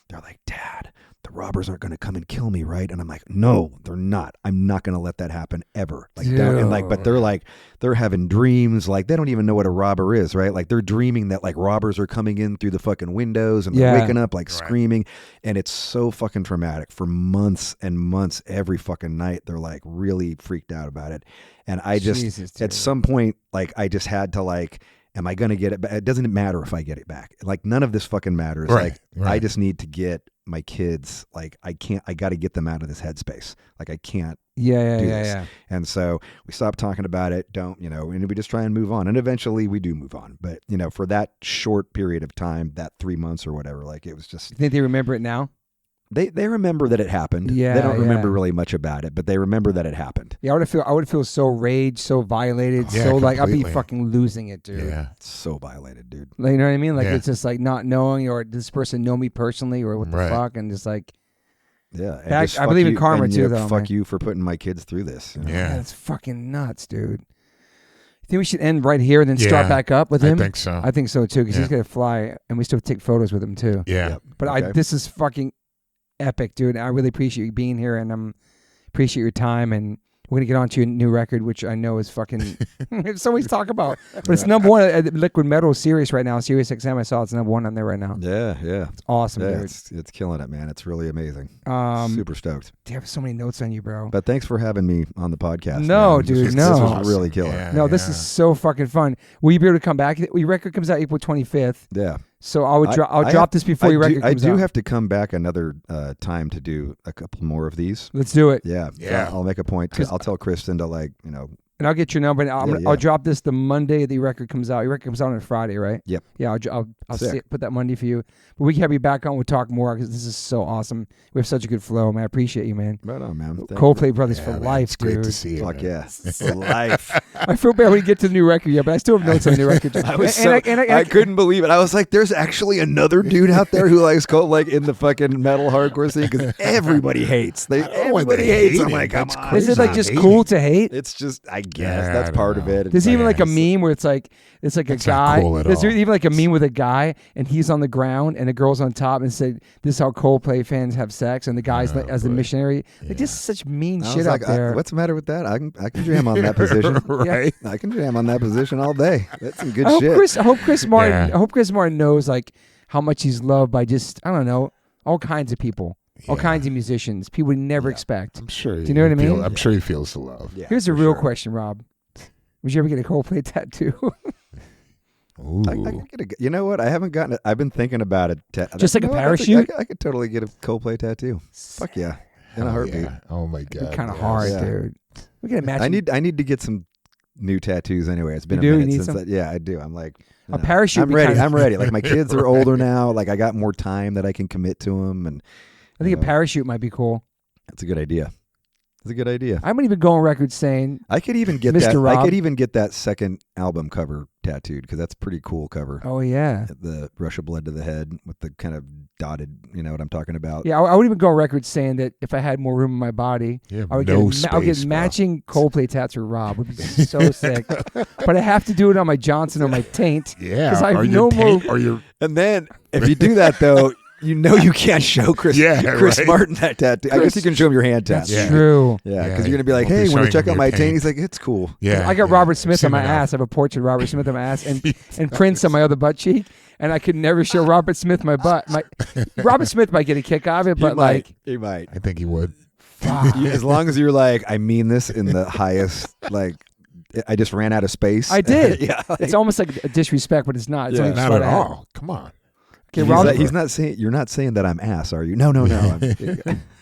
they're like, Dad, the robbers aren't going to come and kill me, right? And I'm like, no, they're not. I'm not going to let that happen ever. Like, but they're having dreams. Like, they don't even know what a robber is, right? Like, they're dreaming that like robbers are coming in through the fucking windows and they're waking up like screaming. And it's so fucking traumatic for months and months. Every fucking night, they're like really freaked out about it. And I just, at some point, like, I just had to like, am I going to get it back? It doesn't matter if I get it back. Like, none of this fucking matters. Right, Like, right. I just need to get my kids, like, I got to get them out of this headspace. Like, I can't do this. Yeah. And so we stopped talking about it. And we just try and move on. And eventually we do move on. But, for that short period of time, that 3 months or whatever, like, it was just. You think they remember it now? They remember that it happened. Yeah, they don't remember yeah. really much about it, but they remember that it happened. Yeah, I would feel so raged, so violated, Yeah, so like I'd be completely. fucking losing it, dude. Yeah. It's so violated, dude. Like, you know what I mean? Like Yeah. it's just like not knowing, or does this person know me personally, or what the Right. fuck, and just like Yeah. and Back- just I fuck believe in you- karma and, too, though, Fuck man. you for putting my kids through this. Yeah. that's fucking nuts, dude. You think we should end right here and then start Yeah, back up with him? I think so. I think so too, because Yeah. he's gonna fly, and we still take photos with him too. Yeah. Yep. But Okay. this is fucking epic, dude. I really appreciate you being here, and appreciate your time. And we're gonna get on to your new record, which I know is fucking. It's always talk about, but it's number one at Liquid Metal Sirius right now. Sirius XM, I saw it's number one on there right now. Yeah. It's awesome, Yeah, dude. it's killing it, man. It's really amazing. Super stoked. They have so many notes on you, bro. But thanks for having me on the podcast. No, man. dude, This no. was really killer. Yeah. No, this is so fucking fun. Will you be able to come back? Your record comes out April 25th. Yeah. So I'll drop this before your record I comes do out. have to come back another time to do a couple more of these. Let's do it. Yeah. Yeah. So I'll make a point. 'Cause- I'll tell Kristen to And I'll get your number. And Yeah. I'll drop this the Monday the record comes out. Your record comes out on a Friday, right? Yep. Yeah, I'll Sick. put that Monday for you. But we can have you back on. We'll talk more because this is so awesome. We have such a good flow, man. I appreciate you, man. Right on, man. Thank Coldplay Brothers Yeah, for man, life, it's great dude. to see you. you. Fuck man. yeah. For life. I feel bad when you get to the new record, yeah, but I still have notes on the new record. I couldn't believe it. I was like, there's actually another dude out there who likes Coldplay in the fucking metal hardcore scene because everybody hates. Everybody hates. I'm like, come on. Is it like just cool to hate? It's just, I guess Yeah, that's I part don't of know. it. There's even like a It's meme where it's like a That's not guy. cool at There's all. even like a meme with a guy and he's on the ground and a girl's on top and said, "This is how Coldplay fans have sex," and the guy's like as the boy. missionary. Yeah. Like just such mean I shit was out like, there. what's the matter with that? I can jam on that position. Right. I can jam on that position all day. That's some good I hope shit. I hope Chris Martin. Yeah. I hope Chris Martin knows like how much he's loved by just I don't know all kinds of people, all Yeah. kinds of musicians, people we never expect. I'm sure. Do you know what I mean? I'm sure he feels the love. Yeah, Here's a for real sure. question, Rob. Would you ever get a Coldplay tattoo? Ooh. I could get you know what? I haven't gotten it. I've been thinking about it. Just like a You know what? parachute? I could totally get a Coldplay tattoo. Fuck yeah. In a Hell heartbeat. yeah. Oh my god. Kind of yes. hard, Yeah. dude. We can imagine I need to get some new tattoos anyway. It's been You a do? minute You need since some? yeah, I do. I'm like A parachute I'm would be ready. kinda- I'm ready. Like my kids are older now. Like I got more time that I can commit to them, and I think a Yeah. parachute might be cool. that's a good idea. It's a good idea. I might even go on record saying, I could even get Mr. that. Rob. I could even get that second album cover tattooed because that's a pretty cool cover. "Oh yeah, The Rush of Blood to the Head with the kind of dotted. You know what I'm talking about? yeah." I would even go on record saying that if I had more room in my body, Yeah, I would no get I'll get space, bro. matching Coldplay tats for Rob. Would be so sick. But I have to do it on my Johnson or my taint. Yeah. 'Cause I have or no your more- paint or your And then if you do that though, you can't show Chris right. Martin that tattoo. I guess you can show him your hand tattoo. That's true. Yeah, because you're gonna be like, hey, want to check out my taint? He's like, it's cool. Yeah, I got Robert Smith on my ass. I have a portrait of Robert Smith on my ass, and Prince on my other butt cheek. And I could never show Robert Smith my butt. Robert Smith might get a kick out of it, but he might. I think he would. As long as you're like, I mean this in the highest, like, I just ran out of space. I did. Yeah, it's almost like a disrespect, but it's not. It's only not at all. Come on. Okay, Rob, he's not saying, you're not saying that I'm ass, are you? No.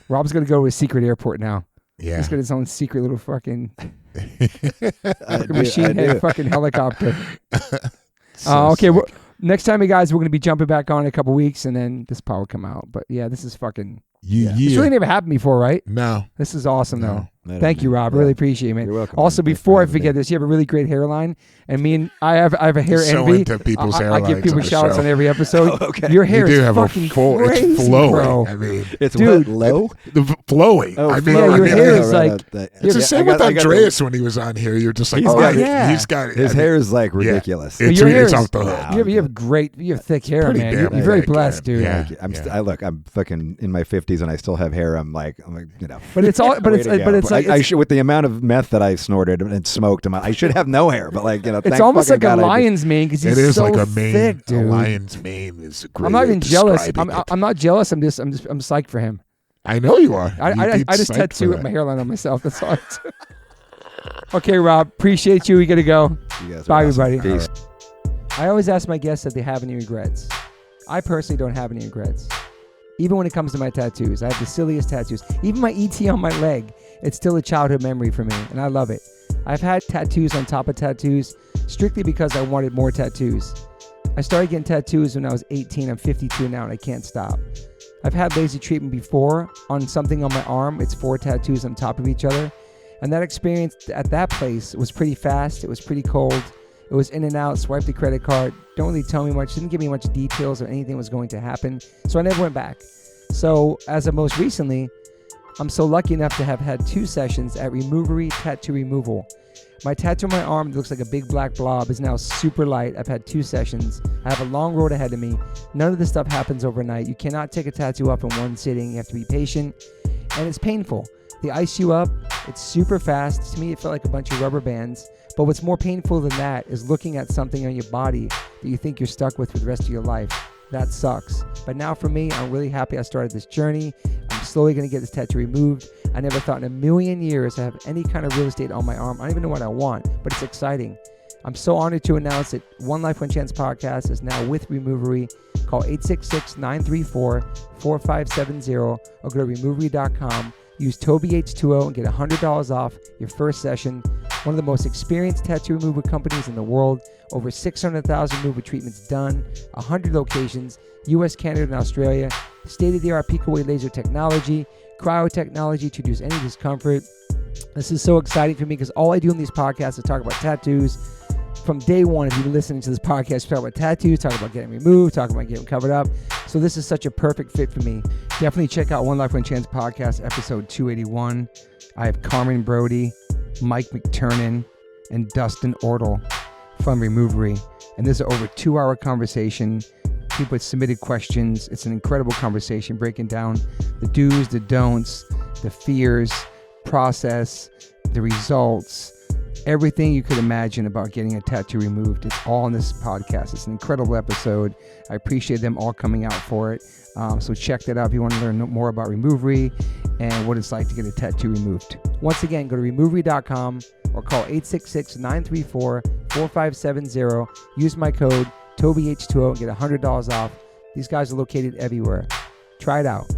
Rob's gonna go to a secret airport now. Yeah. He's got his own secret little fucking machine head fucking helicopter. Okay. Well, next time, you guys, we're gonna be jumping back on in a couple weeks, and then this part will come out. But yeah, this is fucking. It's really never happened before, right? No. This is awesome, though. Thank you, Rob. Really appreciate it, man. You're welcome. Also, before I forget this, you have a really great hairline, and I have a hair so envy. Into people's I give people shout outs on every episode. Okay. Your hair is fucking full. Crazy, it's flowing. bro. I mean, it's dude, low. Flowing. Oh, I mean, your hair is like. It's the same with Andreas when he was on here. You're just like, he's got his hair is like ridiculous. It's off the hook. You have thick hair, man. You're very blessed, dude. I'm fucking in my 50s and I still have hair. I'm like, But it's all. But it's like I should, with the amount of meth that I snorted and smoked, I should have no hair. But it's almost like a lion's mane because he's so like a mane, thick, dude. A lion's mane is great. I'm not even jealous. I'm not jealous. I'm psyched for him. I know you are. I just tattoo my hairline on myself. That's all. Okay, Rob. Appreciate you. We gotta go. Bye, everybody. Peace. I always ask my guests if they have any regrets. I personally don't have any regrets. Even when it comes to my tattoos, I have the silliest tattoos. Even my ET on my leg, it's still a childhood memory for me, and I love it. I've had tattoos on top of tattoos strictly because I wanted more tattoos. I started getting tattoos when I was 18. I'm 52 now, and I can't stop. I've had laser treatment before on something on my arm. It's 4 tattoos on top of each other. And that experience at that place was pretty fast. It was pretty cold. It was in and out, swiped the credit card. Don't really tell me much. Didn't give me much details or anything was going to happen. So I never went back. So as of most recently, I'm so lucky enough to have had 2 sessions at Removery Tattoo Removal. My tattoo on my arm that looks like a big black blob is now super light. I've had 2 sessions. I have a long road ahead of me. None of this stuff happens overnight. You cannot take a tattoo up in one sitting. You have to be patient. And it's painful. They ice you up. It's super fast. To me, it felt like a bunch of rubber bands. But what's more painful than that is looking at something on your body that you think you're stuck with for the rest of your life. That sucks. But now for me, I'm really happy I started this journey. I'm slowly going to get this tattoo removed. I never thought in a million years to have any kind of real estate on my arm. I don't even know what I want, but it's exciting. I'm so honored to announce that One Life, One Chance podcast is now with Removery. Call 866-934-4570 or go to removery.com. Use TobyH20 and get $100 off your first session. One of the most experienced tattoo removal companies in the world. Over 600,000 removal treatments done. 100 locations. US, Canada, and Australia. State-of-the-art pico-wave laser technology. Cryo-technology to reduce any discomfort. This is so exciting for me because all I do in these podcasts is talk about tattoos. From day one, if you've been listening to this podcast, talk about tattoos, talk about getting removed, talk about getting covered up. So this is such a perfect fit for me. Definitely check out One Life, One Chance podcast, episode 281. I have Carmen Brody, Mike McTurnan, and Dustin Ortle from Removery. And this is an over 2-hour conversation. People had submitted questions. It's an incredible conversation breaking down the do's, the don'ts, the fears, process, the results, everything you could imagine about getting a tattoo removed. It's all in this podcast. It's an incredible episode. I appreciate them all coming out for it. So check that out if you want to learn more about Removery and what it's like to get a tattoo removed. Once again, go to removery.com or call 866-934-4570. Use my code TobyH20 and get $100 off. These guys are located everywhere. Try it out.